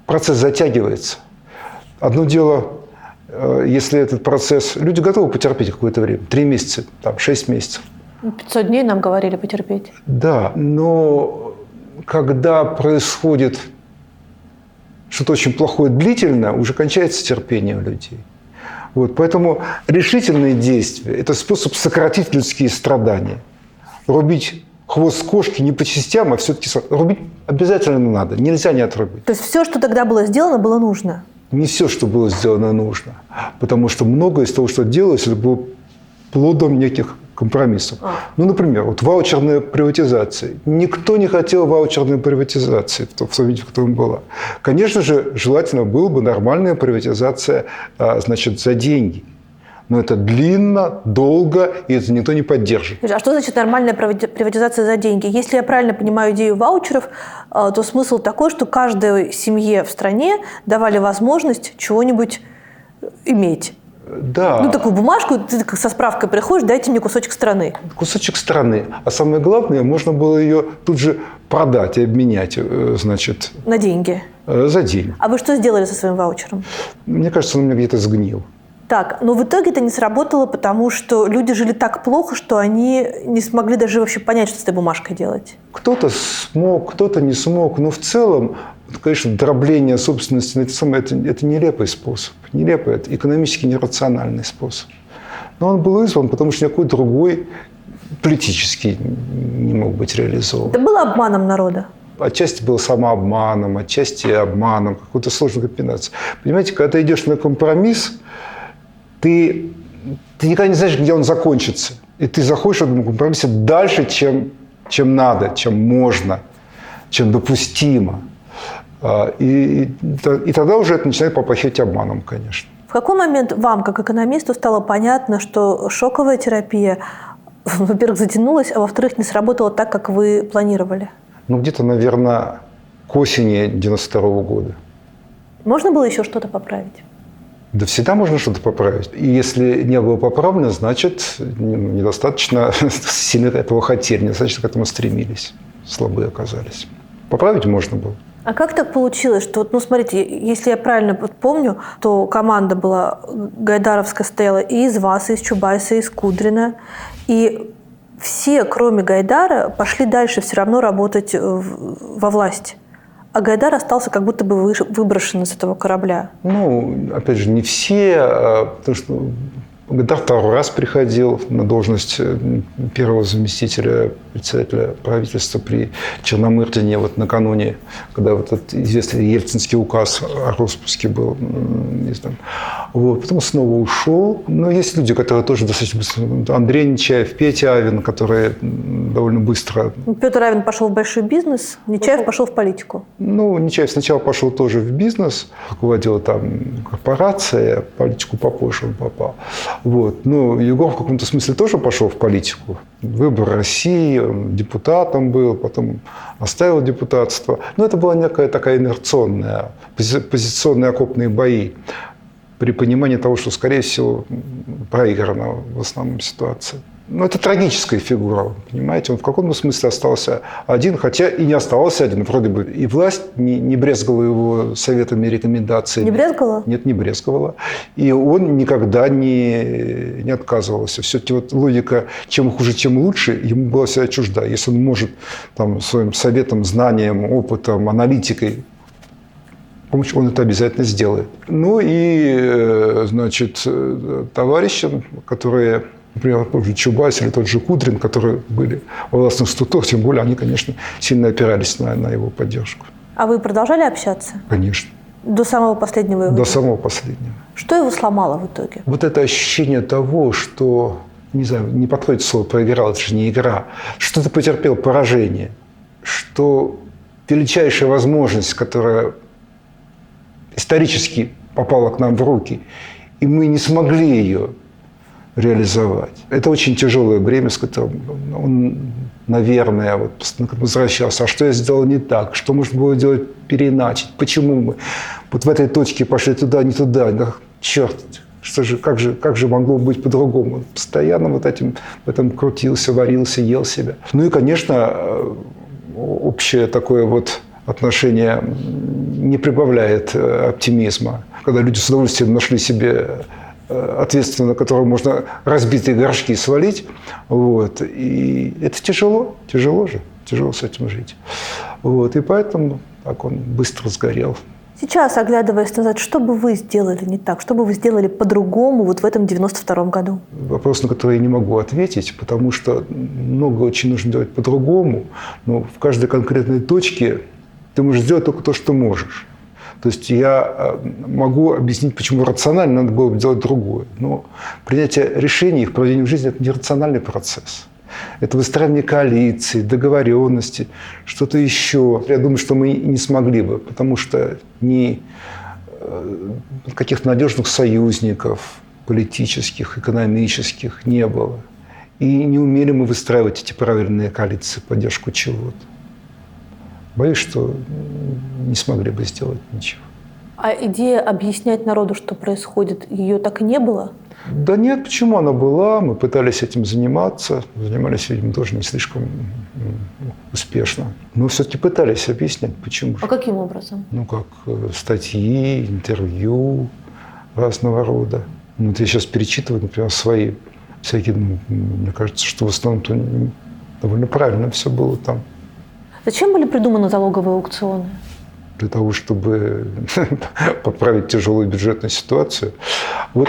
S1: Процесс затягивается. Одно дело, если этот процесс... Люди готовы потерпеть какое-то время. 3 месяца, 6 месяцев.
S2: 500 дней нам говорили потерпеть.
S1: Да, но когда происходит что-то очень плохое длительно, уже кончается терпение у людей. Вот, поэтому решительные действия – это способ сократить людские страдания. Рубить хвост кошки не по частям, а все-таки рубить обязательно надо. Нельзя не отрубить.
S2: То есть все, что тогда было сделано, было нужно?
S1: Не все, что было сделано, нужно. Потому что многое из того, что делалось, это было плодом неких компромиссов. Ну, например, вот ваучерная приватизация. Никто не хотел ваучерной приватизации в том виде, в котором была. Конечно же, желательно было бы нормальная приватизация, значит, за деньги. Но это длинно, долго, и это никто не поддержит.
S2: А что значит нормальная приватизация за деньги? Если я правильно понимаю идею ваучеров, то смысл такой, что каждой семье в стране давали возможность чего-нибудь иметь.
S1: Да.
S2: Ну, такую бумажку, ты со справкой приходишь, дайте мне кусочек страны.
S1: Кусочек страны. А самое главное, можно было ее тут же продать и обменять, значит...
S2: На деньги?
S1: За деньги.
S2: А вы что сделали со своим ваучером?
S1: Мне кажется, он у меня где-то сгнил.
S2: Так, но в итоге это не сработало, потому что люди жили так плохо, что они не смогли даже вообще понять, что с этой бумажкой делать.
S1: Кто-то смог, кто-то не смог. Но в целом, конечно, дробление собственности это нелепый способ. Нелепый, это экономически нерациональный способ. Но он был вызван, потому что никакой другой политически не мог быть реализован.
S2: Это было обманом народа?
S1: Отчасти было самообманом, отчасти обманом, какой-то сложной комбинацией. Понимаете, когда ты идешь на компромисс, ты никогда не знаешь, где он закончится. И ты заходишь в этом компромиссе дальше, чем надо, чем можно, чем допустимо. И тогда уже это начинает попахивать обманом, конечно.
S2: В какой момент вам, как экономисту, стало понятно, что шоковая терапия, во-первых, затянулась, а во-вторых, не сработала так, как вы планировали?
S1: Ну, где-то, наверное, к осени 92 года.
S2: Можно было еще что-то поправить?
S1: Да всегда можно что-то поправить. И если не было поправлено, значит, недостаточно сильно этого хотели, недостаточно к этому стремились. Слабые оказались. Поправить можно было.
S2: А как так получилось, что, ну, смотрите, если я правильно помню, то команда была гайдаровская, состояла и из вас, и из Чубайса, и из Кудрина. И все, кроме Гайдара, пошли дальше все равно работать во власть. А Гайдар остался как будто бы выброшен из этого корабля. Ну,
S1: опять же, не все, потому что Гайдар второй раз приходил на должность первого заместителя председателя правительства при Черномырдине вот накануне, когда вот этот известный ельцинский указ о распуске был издан. Вот. Потом снова ушел. Но есть люди, которые тоже достаточно быстро. Андрей Нечаев, Петя Авин, которые довольно быстро... Петр Авин пошел в большой бизнес, Нечаев пошел в политику. Ну, Нечаев сначала пошел тоже в бизнес, руководил там корпорацией, а в политику попозже он попал. Вот. Ну, Егор в каком-то смысле тоже пошел в политику. Выбор России, он депутатом был, потом оставил депутатство. Но это была некая такая инерционная, позиционные окопные бои при понимании того, что, скорее всего, проиграна в основном ситуация. Ну, это трагическая фигура, понимаете? Он в каком-то смысле остался один, хотя и не оставался один. Вроде бы и власть не брезговала его советами и рекомендациями. Не брезговала? Нет, не брезговала. И он никогда не отказывался. Все-таки вот логика «чем хуже, тем лучше» ему была всегда чужда. Если он может там, своим советом, знанием, опытом, аналитикой помочь, он это обязательно сделает. Ну и, значит, товарищи, которые... Например, тот же Чубайс или тот же Кудрин, которые были во властных структурах, тем более они, конечно, сильно опирались на его поддержку.
S2: А вы продолжали общаться?
S1: Конечно.
S2: До самого последнего его?
S1: До самого последнего.
S2: Что его сломало в итоге?
S1: Вот это ощущение того, что, не знаю, не подходит слово «проиграл», это же не игра, что ты потерпел поражение, что величайшая возможность, которая исторически попала к нам в руки, и мы не смогли ее реализовать. Это очень тяжелое бремя, с которым он, наверное, вот возвращался. А что я сделал не так? Что можно было делать переиначить? Почему мы вот в этой точке пошли туда, не туда? Да, черт, как же могло быть по-другому? Он постоянно в этом крутился, варился, ел себя. Ну и, конечно, общее такое вот отношение не прибавляет оптимизма. Когда люди с удовольствием нашли себе ответственно, на которого можно разбитые горшки свалить. Вот. И это тяжело с этим жить. Вот. И поэтому так он быстро сгорел.
S2: Сейчас, оглядываясь назад, что бы вы сделали не так? Что бы вы сделали по-другому вот в этом 92-м году?
S1: Вопрос, на который я не могу ответить, потому что много очень нужно делать по-другому. Но в каждой конкретной точке ты можешь сделать только то, что можешь. То есть я могу объяснить, почему рационально надо было бы делать другое. Но принятие решений, их проведение в жизни – это не рациональный процесс. Это выстраивание коалиции, договоренности, что-то еще. Я думаю, что мы не смогли бы, потому что ни каких-то надежных союзников политических, экономических не было. И не умели мы выстраивать эти правильные коалиции, поддержку чего-то. Боюсь, что не смогли бы сделать ничего.
S2: А идея объяснять народу, что происходит, ее так и не было?
S1: Да нет, почему она была? Мы пытались этим заниматься. Занимались, видимо, тоже не слишком успешно. Но все-таки пытались объяснять, почему.
S2: А каким образом?
S1: Ну, как статьи, интервью разного рода. Вот я сейчас перечитываю, например, свои всякие... мне кажется, что в основном-то довольно правильно все было там.
S2: Зачем были придуманы залоговые аукционы?
S1: Для того, чтобы поправить тяжелую бюджетную ситуацию. Вот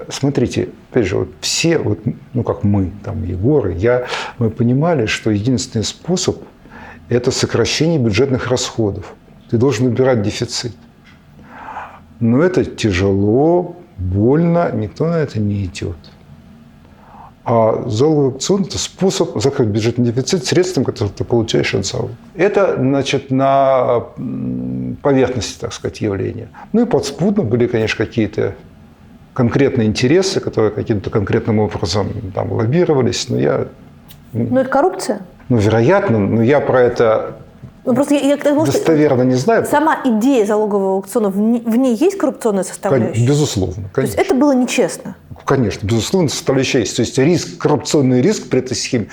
S1: смотрите, опять же, вот все, вот, ну как мы, там, Егор и я, мы понимали, что единственный способ – это сокращение бюджетных расходов. Ты должен убирать дефицит. Но это тяжело, больно, никто на это не идет. А залоговый аукцион – это способ закрыть бюджетный дефицит средством, которые ты получаешь от залога. Это, значит, на поверхности, так сказать, явления. Ну и подспудно были, конечно, какие-то конкретные интересы, которые каким-то конкретным образом там лоббировались. Но я...
S2: Ну, это коррупция?
S1: Ну, вероятно, но я про это
S2: просто я
S1: достоверно не знаю.
S2: Сама идея залогового аукциона, в ней есть коррупционная составляющая?
S1: Безусловно, конечно.
S2: То есть это было нечестно?
S1: Конечно, безусловно, составляющая есть. То есть риск, коррупционный риск при этой схеме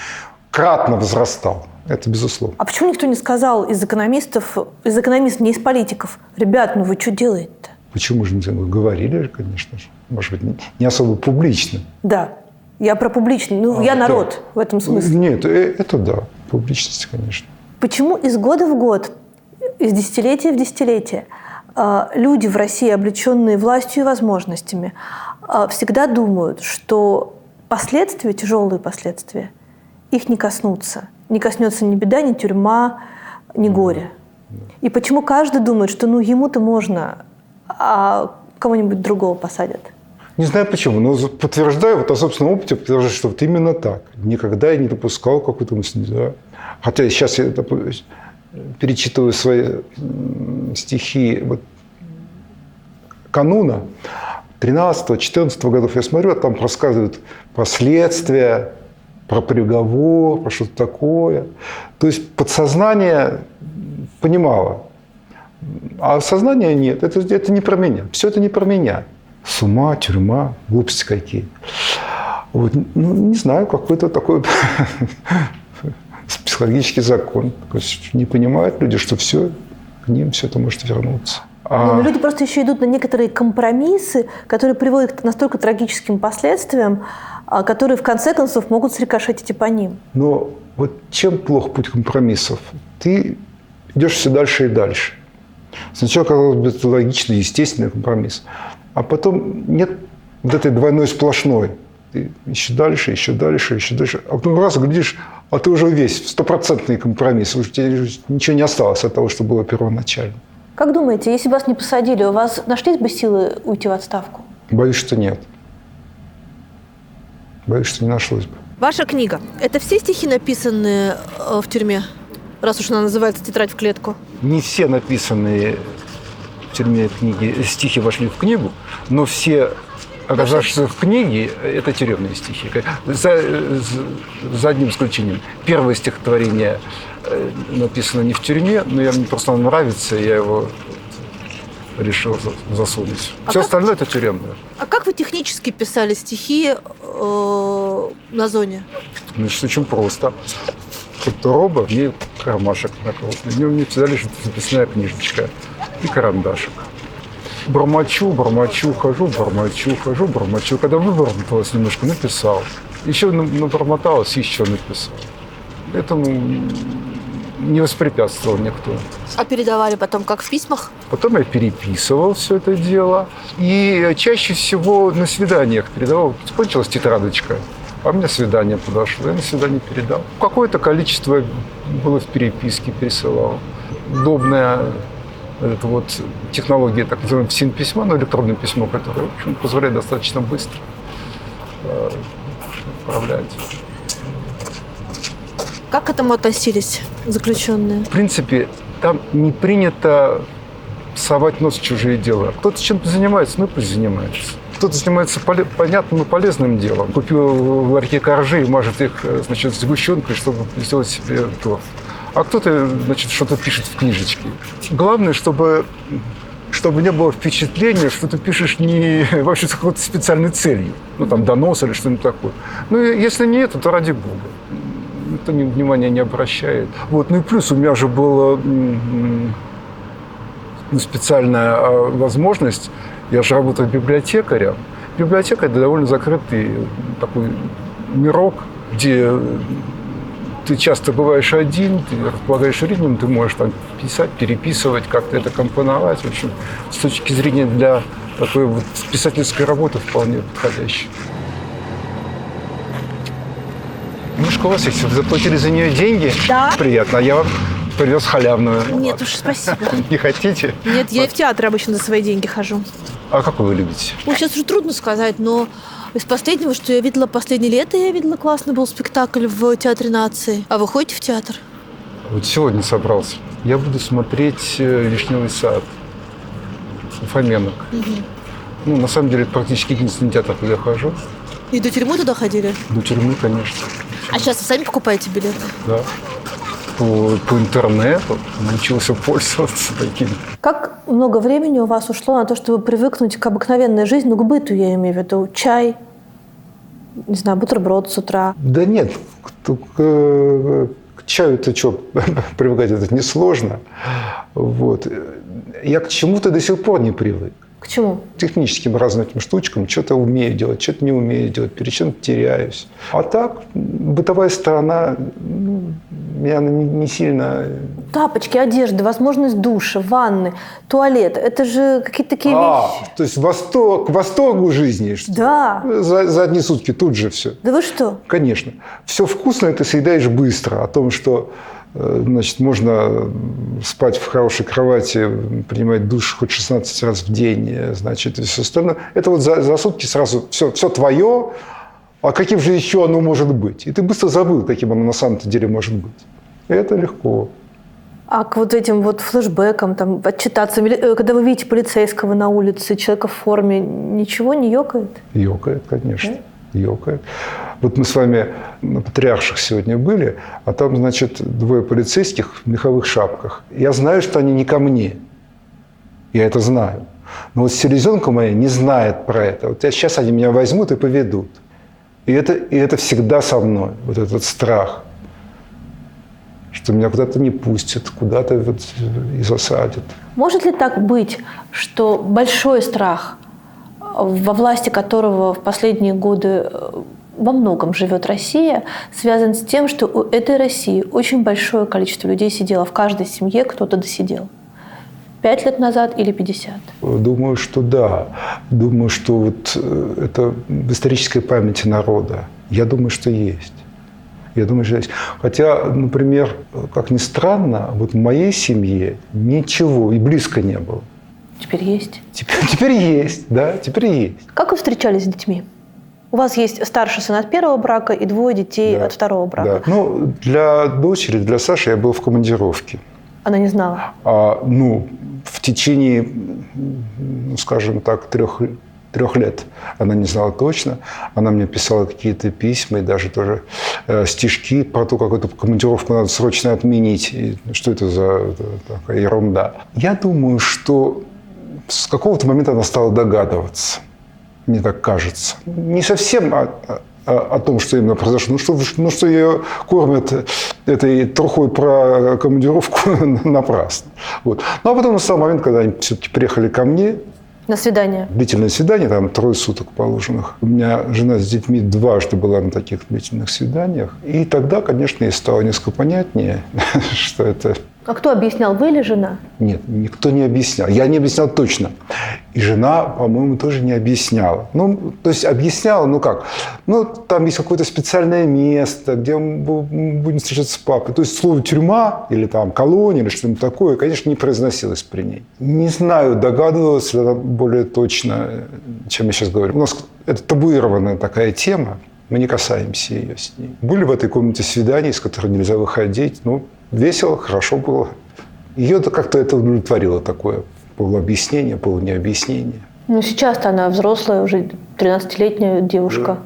S1: кратно возрастал. Это безусловно.
S2: А почему никто не сказал из экономистов, не из политиков, ребят, ну вы что делаете-то?
S1: Почему же мы говорили, конечно же. Может быть, не особо публично.
S2: Да, я про публичный. Ну, я народ да. В этом смысле.
S1: Нет, это да, публичность, конечно.
S2: Почему из года в год, из десятилетия в десятилетие люди в России, облеченные властью и возможностями, всегда думают, что последствия, тяжелые последствия, их не коснутся. Не коснется ни беда, ни тюрьма, ни горе. И почему каждый думает, что ну ему-то можно, а кого-нибудь другого посадят? Не
S1: знаю почему, но подтверждаю, вот о собственном опыте подтверждаю, что вот именно так. Никогда я не допускал какую-то мысль. Да. Хотя сейчас я перечитываю свои стихи вот, кануна 13-14 годов, я смотрю, а там рассказывают последствия, про приговор, про что-то такое. То есть подсознание понимало, а сознание нет. Это не про меня. Все это не про меня. С ума, тюрьма, глупости какие. Вот, ну, не знаю, какой-то такой психологический закон. Не понимают люди, что все, к ним все это может вернуться.
S2: Но люди просто еще идут на некоторые компромиссы, которые приводят к настолько трагическим последствиям, которые в конце концов могут срикошетить и по ним.
S1: Но вот чем плох путь компромиссов? Ты идешь все дальше и дальше. Сначала, казалось бы, это логичный, естественный компромисс. А потом нет вот этой двойной сплошной. Ты еще дальше, еще дальше, еще дальше. А потом раз глядишь, а ты уже весь в 100% компромисс. Уже тебе ничего не осталось от того, что было первоначально.
S2: Как думаете, если бы вас не посадили, у вас нашлись бы силы уйти в отставку?
S1: Боюсь, что нет. Боюсь, что не нашлось бы.
S2: Ваша книга – это все стихи, написанные в тюрьме? Раз уж она называется «Тетрадь в клетку».
S1: Не все написанные в тюрьме книги, стихи вошли в книгу, но все, оказавшиеся в книге, это тюремные стихи. За одним исключением. Первое стихотворение написано не в тюрьме, но мне просто оно нравится, и я его решил засунуть. Все остальное это тюремное.
S2: А как вы технически писали стихи на зоне?
S1: Значит, очень просто. Фотороба, в ней кармашек накрутный. В нем мне всегда лежит записная книжечка и карандашик. Бормочу, хожу, бормочу. Когда вывернулось немножко, написал. Еще набормоталось, еще написал. Этому не воспрепятствовал никто.
S2: А передавали потом, как в письмах?
S1: Потом я переписывал все это дело. И чаще всего на свиданиях передавал. Кончилась тетрадочка. А мне свидание подошло, я на свидание передал. Какое-то количество было в переписке, пересылал. Удобная технология, так называемая СИН-письма, электронное письмо, которое, в общем, позволяет достаточно быстро отправлять.
S2: Как к этому относились заключенные?
S1: В принципе, там не принято совать нос в чужие дела. Кто-то чем-то занимается, пусть занимается. Кто-то занимается понятным и полезным делом. Купил в ларьке коржи и мажет их, сгущенкой, чтобы сделать себе торт. А кто-то, что-то пишет в книжечке. Главное, чтобы не было впечатления, что ты пишешь не вообще с какой-то специальной целью. Донос или что-нибудь такое. Если не это, то ради бога. Никто внимания не обращает. И плюс у меня же была специальная возможность. Я же работаю библиотекарем. Библиотека – это довольно закрытый такой мирок, где ты часто бываешь один, ты располагаешь временем, ты можешь там писать, переписывать, как-то это компоновать. В общем, с точки зрения для такой писательской работы вполне подходящей. Мышка у вас есть? Вы заплатили за нее деньги?
S2: Да.
S1: Приятно. А я вам привез халявную.
S2: Нет уж, спасибо.
S1: Не хотите?
S2: Нет, я и в театр обычно за свои деньги хожу.
S1: А какой вы любите?
S2: Сейчас уже трудно сказать, но из последнего, что я видела последнее лето, я видела классный был спектакль в Театре нации. А вы ходите в театр?
S1: Вот сегодня собрался. Я буду смотреть «Вишневый сад» у Фоменок. Угу. На самом деле, это практически единственный театр, куда я хожу.
S2: И до тюрьмы туда ходили?
S1: До тюрьмы, конечно.
S2: А сейчас вы сами покупаете билеты?
S1: Да. По интернету научился пользоваться таким.
S2: Как много времени у вас ушло на то, чтобы привыкнуть к обыкновенной жизни, к быту, я имею в виду, чай, не знаю, бутерброд с утра?
S1: Да нет, к чаю-то что, привыкать это несложно. Я к чему-то до сих пор не привык.
S2: К чему?
S1: Техническим разным этим штучкам. Что-то умею делать, что-то не умею делать, перед чем-то теряюсь. А так, бытовая сторона, меня не сильно...
S2: Тапочки, одежда, возможность душа, ванны, туалет. Это же какие-то такие вещи.
S1: То есть к восторгу жизни, что
S2: да.
S1: За одни сутки тут же все.
S2: Да вы что?
S1: Конечно. Все вкусное ты съедаешь быстро. О том, что можно спать в хорошей кровати, принимать душ хоть 16 раз в день, и все остальное. Это за сутки сразу все твое, а каким же еще оно может быть? И ты быстро забыл, каким оно на самом-то деле может быть. И это легко.
S2: А к этим флешбекам, отчитаться, когда вы видите полицейского на улице, человека в форме, ничего не ёкает?
S1: Ёкает, конечно. Да? Ёкает. Мы с вами на Патриарших сегодня были, а там, двое полицейских в меховых шапках. Я знаю, что они не ко мне. Я это знаю. Но селезенка моя не знает про это. Сейчас они меня возьмут и поведут. И это всегда со мной, этот страх. Что меня куда-то не пустят, куда-то и засадят.
S2: Может ли так быть, что большой страх, во власти которого в последние годы во многом живет Россия, связан с тем, что у этой России очень большое количество людей сидело. В каждой семье кто-то досидел. 5 лет назад или 50?
S1: Думаю, что да. Думаю, что это в исторической памяти народа. Я думаю, что есть. Я думаю, что есть. Хотя, например, как ни странно, вот в моей семье ничего и близко не было.
S2: Теперь есть.
S1: Теперь есть, да, теперь есть.
S2: Как вы встречались с детьми? У вас есть старший сын от первого брака и 2 детей от второго брака.
S1: Да. Ну, для дочери, для Саши я был в командировке.
S2: Она не знала?
S1: В течение, скажем так, 3 лет она не знала точно. Она мне писала какие-то письма и даже тоже стишки про то, как эту командировку надо срочно отменить. И что это за такая ерунда. Я думаю, что с какого-то момента она стала догадываться. Мне так кажется. Не совсем о том, что именно произошло. Что ее кормят этой трухой про командировку напрасно. Вот. Ну, а потом настал момент, когда они все-таки приехали ко мне.
S2: На свидание?
S1: Длительное свидание, там 3 суток положенных. У меня жена с детьми 2 была на таких длительных свиданиях. И тогда, конечно, ей стало несколько понятнее, что это...
S2: А кто объяснял, вы или жена?
S1: Нет, никто не объяснял. Я не объяснял точно. И жена, по-моему, тоже не объясняла. Ну, то есть объясняла, ну как? Ну, там есть какое-то специальное место, где мы будем встречаться с папой. То есть слово «тюрьма» или там «колония» или что-нибудь такое, конечно, не произносилось при ней. Не знаю, догадывалась ли она более точно, чем я сейчас говорю. У нас это табуированная такая тема. Мы не касаемся ее с ней. Были в этой комнате свидания, из которых нельзя выходить. Ну, весело, хорошо было. Ее-то как-то это удовлетворило, такое полуобъяснение, полунеобъяснение.
S2: Ну, сейчас-то она взрослая, уже 13-летняя девушка.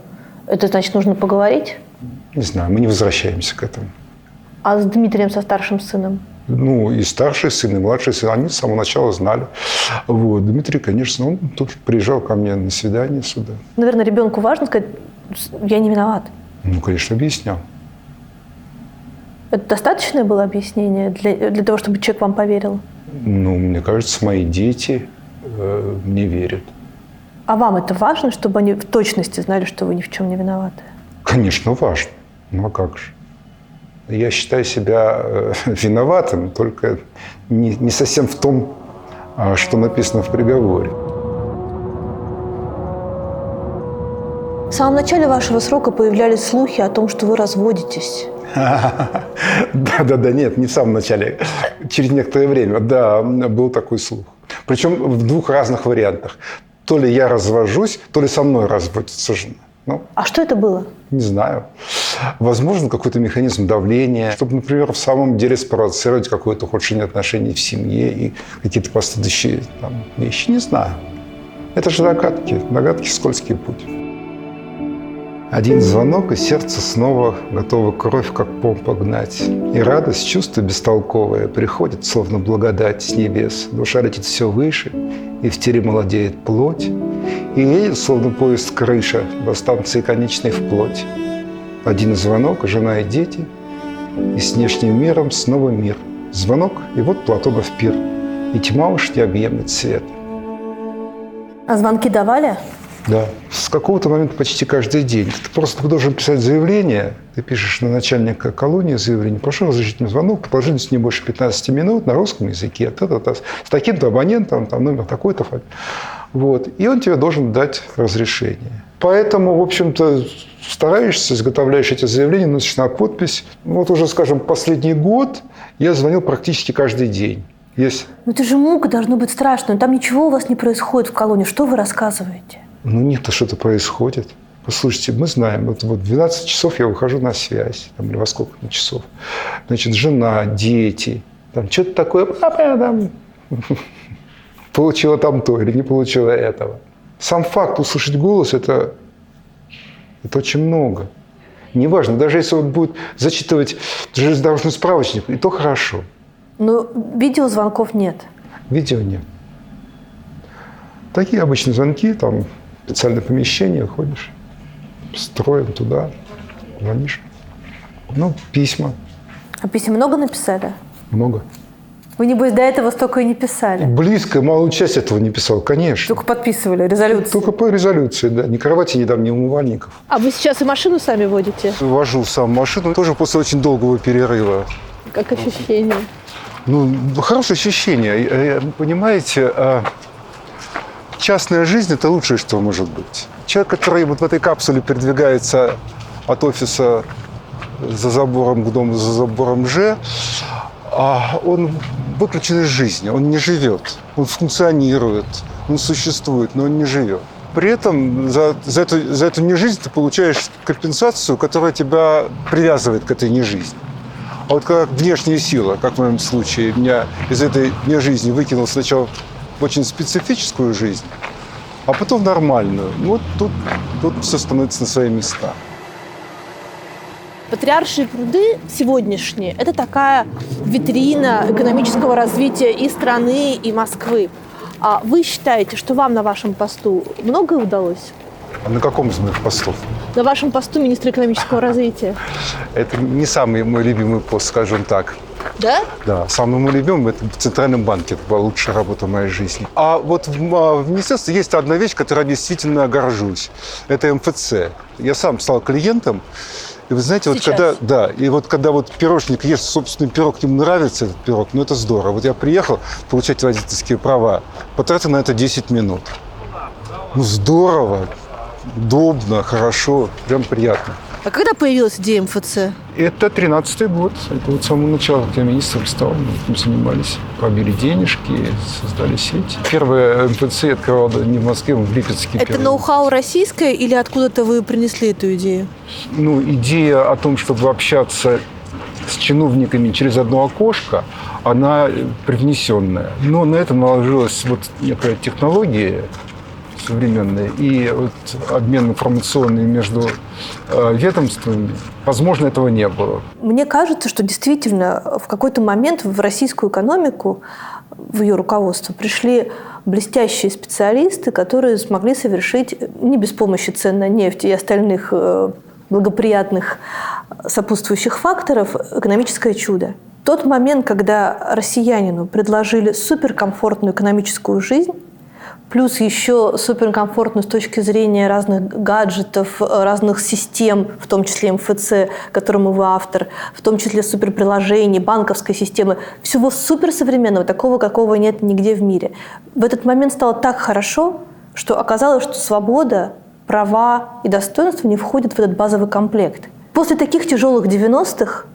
S2: Да. Это значит, нужно поговорить?
S1: Не знаю, мы не возвращаемся к этому.
S2: А с Дмитрием, со старшим сыном?
S1: Ну, и старший сын, и младший сын, они с самого начала знали. Вот. Дмитрий, конечно, он тут приезжал ко мне на свидание сюда.
S2: Наверное, ребенку важно сказать: я не виноват.
S1: Ну, конечно, объяснял.
S2: Это достаточное было объяснение для того, чтобы человек вам поверил?
S1: Ну, мне кажется, мои дети мне верят.
S2: А вам это важно, чтобы они в точности знали, что вы ни в чем не виноваты?
S1: Конечно, важно. Ну, а как же? Я считаю себя виноватым, только не совсем в том, что написано в приговоре.
S2: В самом начале вашего срока появлялись слухи о том, что вы разводитесь.
S1: Да, нет, не в самом начале. Через некоторое время, да, был такой слух. Причем в 2 разных вариантах. То ли я развожусь, то ли со мной разводится жена. Ну,
S2: а что это было?
S1: Не знаю. Возможно, какой-то механизм давления, чтобы, например, в самом деле спровоцировать какое-то ухудшение отношений в семье и какие-то последующие там вещи. Не знаю. Это же догадки. Догадки – скользкий путь. Один звонок, и сердце снова готово кровь, как помпа гнать. И радость, чувство бестолковое, приходит, словно благодать с небес. Душа летит все выше, и в теле молодеет плоть, и едет, словно поезд крыша, до станции конечной вплоть. Один звонок, жена и дети, и с внешним миром снова мир. Звонок, и вот Платонов пир, и тьма уж не объемлет свет.
S2: А звонки давали?
S1: Да. С какого-то момента почти каждый день. Ты просто должен писать заявление. Ты пишешь на начальника колонии заявление. Прошу разрешить мне звонок. Продолжительность не больше 15 минут на русском языке. С таким-то абонентом, там номер такой-то. Вот. И он тебе должен дать разрешение. Поэтому, в общем-то, стараешься, изготовляешь эти заявления, носишь на подпись. Вот уже, скажем, последний год я звонил практически каждый день. Есть.
S2: Ну это же мука, должно быть страшно. Там ничего у вас не происходит в колонии. Что вы рассказываете?
S1: Ну нет, что-то происходит. Послушайте, мы знаем, вот в 12 часов я выхожу на связь, там, или во сколько часов. Значит, жена, дети, там что-то такое, папа, там, получила там то или не получила этого. Сам факт услышать голос – это очень много. Неважно, даже если он будет зачитывать железнодорожный справочник, и то хорошо.
S2: Но видеозвонков нет.
S1: Видео нет. Такие обычные звонки, там, специальное помещение, ходишь, строим туда, звонишь. Ну, письма.
S2: А писем много написали?
S1: Много.
S2: Вы, небось, до этого столько и не писали?
S1: Близко, малую часть этого не писал, конечно.
S2: Только подписывали резолюцию?
S1: Только по резолюции, да. Ни кровати, ни там, ни умывальников.
S2: А вы сейчас и машину сами водите?
S1: Вожу сам машину, тоже после очень долгого перерыва.
S2: Как ощущение?
S1: Ну, хорошее ощущение. Понимаете, частная жизнь – это лучшее, что может быть. Человек, который вот в этой капсуле передвигается от офиса за забором к дому, за забором он выключен из жизни, он не живет. Он функционирует, он существует, но он не живет. При этом за эту нежизнь ты получаешь компенсацию, которая тебя привязывает к этой нежизни. А вот как внешняя сила, как в моем случае, меня из этой нежизни выкинул сначала в очень специфическую жизнь, а потом в нормальную. Вот тут все становится на свои места.
S2: Патриаршие пруды сегодняшние – это такая витрина экономического развития и страны, и Москвы. А вы считаете, что вам на вашем посту многое удалось?
S1: А на каком из моих постов?
S2: На вашем посту министра экономического развития.
S1: Это не самый мой любимый пост, скажем так.
S2: Да?
S1: Да, самый мой любимый – это в Центральном банке. Это была лучшая работа в моей жизни. А вот в министерстве есть одна вещь, которой я действительно горжусь. Это МФЦ. Я сам стал клиентом. И вы знаете, когда пирожник ест собственный пирог, ему нравится этот пирог, это здорово. Вот я приехал получать водительские права, потратил на это 10 минут. Здорово, удобно, хорошо, прям приятно.
S2: А когда появилась идея МФЦ?
S1: Это 13-й год. Это вот с самого начала, как я министром стал, мы этим занимались. Пробили денежки, создали сеть. Первое МФЦ я открывал не в Москве, а в Липецке.
S2: Это ноу-хау российское или откуда-то вы принесли эту идею?
S1: Идея о том, чтобы общаться с чиновниками через одно окошко, она привнесенная. Но на это наложилась некая технология современная и обмен информационный между ведомствами. Возможно, этого не было.
S2: Мне кажется, что действительно в какой-то момент в российскую экономику, в ее руководство, пришли блестящие специалисты, которые смогли совершить, не без помощи цен на нефть и остальных благоприятных сопутствующих факторов, экономическое чудо. Тот момент, когда россиянину предложили суперкомфортную экономическую жизнь, плюс еще суперкомфортную с точки зрения разных гаджетов, разных систем, в том числе МФЦ, которому вы автор, в том числе суперприложений, банковской системы, всего суперсовременного, такого, какого нет нигде в мире. В этот момент стало так хорошо, что оказалось, что свобода, права и достоинство не входят в этот базовый комплект. После таких тяжелых 90-х,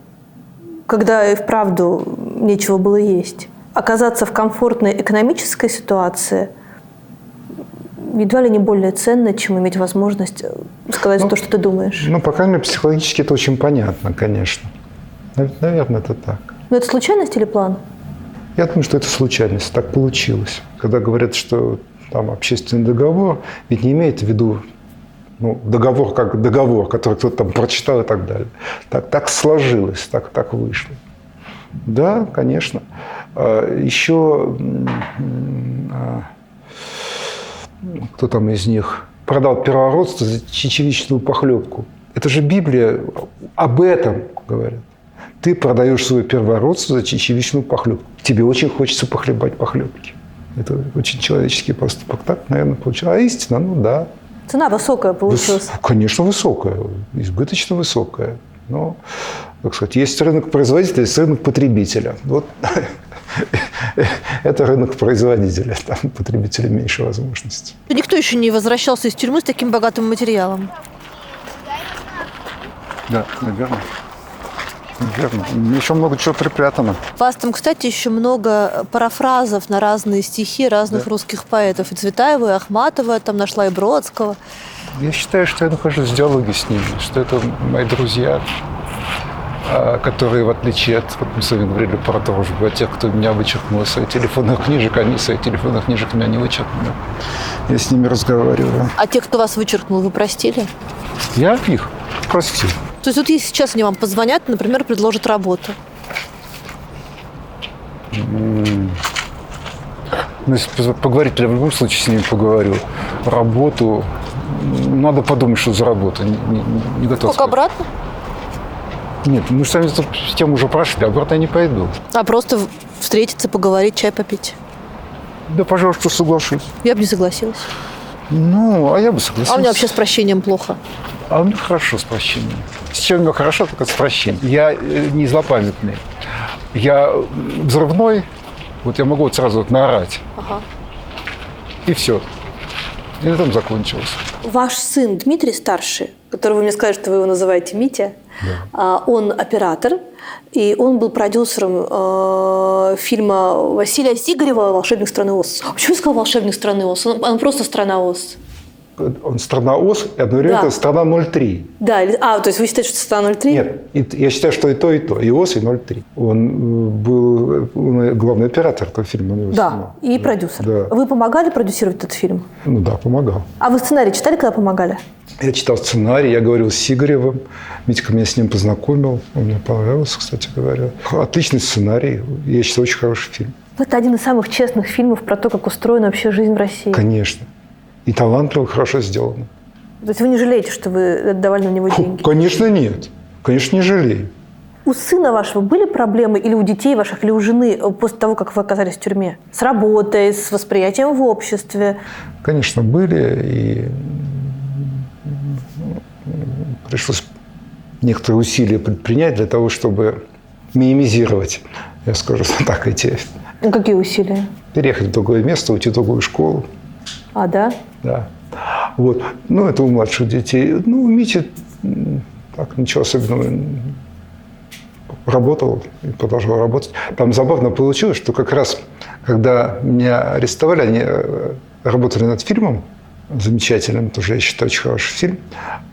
S2: когда и вправду нечего было есть, оказаться в комфортной экономической ситуации едва ли не более ценно, чем иметь возможность сказать то, что ты думаешь.
S1: По крайней мере, психологически это очень понятно, конечно. Наверное, это так.
S2: Но это случайность или план?
S1: Я думаю, что это случайность. Так получилось. Когда говорят, что там общественный договор, ведь не имеет в виду договор как договор, который кто-то там прочитал и так далее. Так сложилось, так вышло. Да, конечно. Еще кто там из них продал первородство за чечевичную похлебку. Это же Библия об этом говорит. Ты продаешь свое первородство за чечевичную похлебку. Тебе очень хочется похлебать похлебки. Это очень человеческий поступок. Так, наверное, получилось. А истина, да.
S2: Цена высокая получилась.
S1: Конечно, высокая. Избыточно высокая. Но, так сказать, есть рынок производителя, есть рынок потребителя. Вот это рынок производителя. Там потребителя меньше возможностей.
S2: Никто еще не возвращался из тюрьмы с таким богатым материалом.
S1: Да, наверное. Еще много чего припрятано.
S2: У вас там, кстати, еще много парафразов на разные стихи разных русских поэтов. И Цветаева, и Ахматова, там нашла и Бродского.
S1: Я считаю, что я нахожусь в диалоге с ними, что это мои друзья, которые, в отличие от, мы с вами говорили про дружбу, тех, кто меня вычеркнул из своих телефонных книжек, они из своих телефонных книжек меня не вычеркнули. Я с ними разговариваю.
S2: А тех, кто вас вычеркнул, вы простили?
S1: Я их простил.
S2: То есть вот если сейчас они вам позвонят, например, предложат работу?
S1: Если поговорить, я в любом случае с ними поговорю. Работу, надо подумать, что за работа. Не готов.
S2: Как обратно?
S1: Нет, мы сами эту тему уже прошли, обратно я не пойду.
S2: А просто встретиться, поговорить, чай попить?
S1: Да, пожалуйста, соглашусь.
S2: Я бы не согласилась.
S1: А я бы согласился.
S2: А у меня вообще с прощением плохо.
S1: А у меня хорошо с прощением. С чем у меня хорошо, только с прощением. Я не злопамятный. Я взрывной. Вот я могу сразу наорать.
S2: Ага.
S1: И все. И на этом закончилось.
S2: Ваш сын Дмитрий старший, которого вы мне сказали, что вы его называете Митя, Он оператор, и он был продюсером фильма Василия Сигарева «Волшебник страны Оз». Почему я сказала «Волшебник страны Оз»? Он просто «Страна Оз».
S1: Он страна Оз, и одновременно страна 03.
S2: Да, то есть вы считаете, что страна 03?
S1: Нет, я считаю, что и то, и Оз, и 03. Он был главный оператор этого фильма.
S2: И продюсер.
S1: Да.
S2: Вы помогали продюсировать этот фильм?
S1: Ну да, помогал.
S2: А вы сценарий читали, когда помогали?
S1: Я читал сценарий, я говорил с Сигаревым. Митька меня с ним познакомил. Он мне понравился, кстати говоря. Отличный сценарий. Я считаю, очень хороший фильм.
S2: Это один из самых честных фильмов про то, как устроена вообще жизнь в России.
S1: Конечно. И талантливо, хорошо сделано.
S2: То есть вы не жалеете, что вы отдавали на него деньги?
S1: Конечно, нет. Конечно, не жалею.
S2: У сына вашего были проблемы, или у детей ваших, или у жены, после того, как вы оказались в тюрьме? С работой, с восприятием в обществе?
S1: Конечно, были. И пришлось некоторые усилия предпринять для того, чтобы минимизировать, я скажу так, эти...
S2: Какие усилия?
S1: Переехать в другое место, уйти в другую школу.
S2: А, да?
S1: Да. Вот. Ну, это у младших детей. Ну, у Мити так, ничего особенного. Работал и продолжал работать. Там забавно получилось, что как раз, когда меня арестовали, они работали над фильмом замечательным, тоже, я считаю, очень хороший фильм,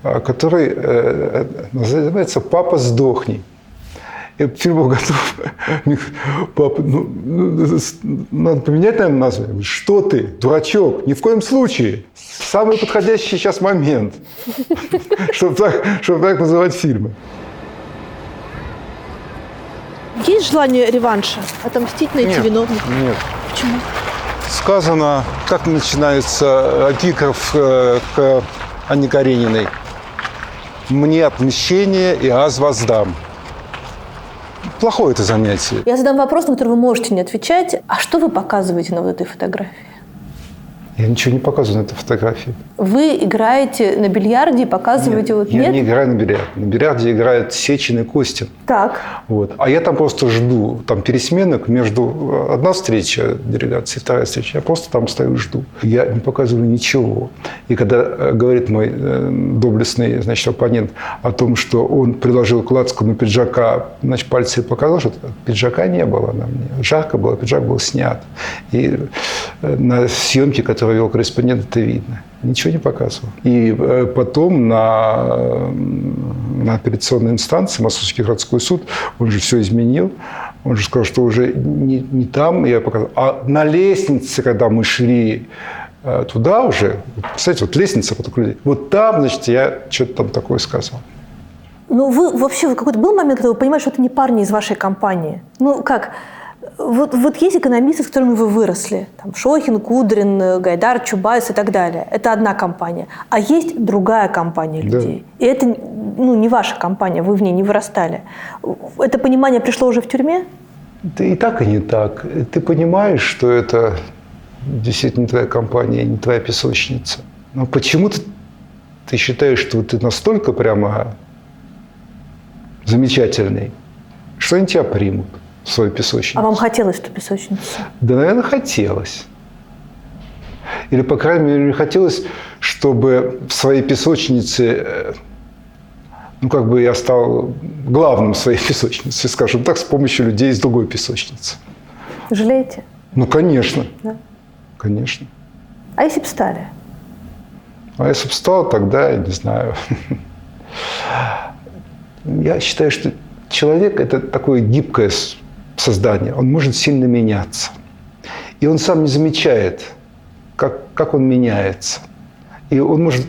S1: который называется «Папа, сдохни». Этот фильм был готов. Папа, надо поменять, наверное, название. Говорит, что ты, дурачок, ни в коем случае. Самый подходящий сейчас момент, чтобы так называть фильмы.
S2: Есть желание реванша? Отомстить, найти виновных?
S1: Нет.
S2: Почему?
S1: Сказано, как начинается эпиграф к Анне Карениной. «Мне отмщение, и аз воздам». Плохое это занятие.
S2: Я задам вопрос, на который вы можете не отвечать. А что вы показываете на вот этой фотографии?
S1: Я ничего не показываю на этой фотографии.
S2: Вы играете на бильярде и показываете
S1: Нет, я не играю на бильярд. На бильярде играет Сечин и Костин.
S2: Так.
S1: Вот. А я там просто жду. Там пересменок между одна встреча делегации, вторая встреча. Я просто там стою и жду. Я не показываю ничего. И когда говорит мой доблестный, значит, оппонент о том, что он приложил к лацкану пиджака, значит, пальцы показал, что пиджака не было на мне. Жарко было, пиджак был снят. И на съемке, которую вел корреспондент, это видно. Ничего не показывал. И потом на апелляционной инстанции, Московский городской суд, он же все изменил. Он же сказал, что уже не там я показал, а на лестнице, когда мы шли туда уже, кстати, вот лестница, вот там, значит, я что-то там такое сказал.
S2: Ну, вы вообще, какой-то был момент, когда вы понимаете, что это не парни из вашей компании? Ну, как... Вот есть экономисты, с которыми вы выросли. Там Шохин, Кудрин, Гайдар, Чубайс и так далее. Это одна компания. А есть другая компания людей. Да. И это не ваша компания, вы в ней не вырастали. Это понимание пришло уже в тюрьме?
S1: Да и так, и не так. Ты понимаешь, что это действительно не твоя компания, не твоя песочница. Но почему-то ты считаешь, что ты настолько прямо замечательный, что они тебя примут. В свою песочницу.
S2: А вам хотелось эту песочницу?
S1: Да, наверное, хотелось. Или, по крайней мере, хотелось, чтобы в своей песочнице, я стал главным в своей песочнице, скажем так, с помощью людей из другой песочницы.
S2: Жалеете?
S1: Ну, конечно.
S2: Да?
S1: Конечно.
S2: А если бы стали?
S1: А если бы стал, тогда, я не знаю. Я считаю, что человек – это такое гибкое создание. Он может сильно меняться. И он сам не замечает, как он меняется. И он может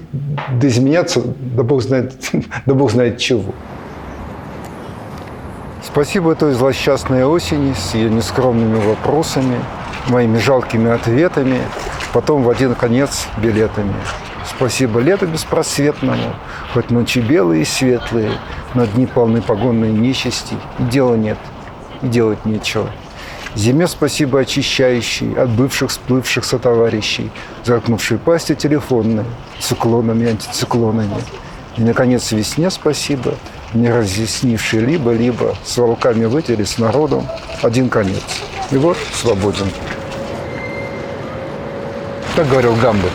S1: доизменяться, да Бог знает чего. Спасибо той злосчастной осени с ее нескромными вопросами, моими жалкими ответами, потом в один конец билетами. Спасибо лету беспросветному, хоть ночи белые и светлые, но дни полны погонной нечисти, и дела нет, и делать нечего. Зиме спасибо очищающей от бывших сплывших сотоварищей, заткнувшей пасти телефонной, циклонами и антициклонами. И, наконец, весне спасибо, не разъяснившей либо-либо, с волками вытерли с народом один конец. И вот свободен. Так говорил Гамлет.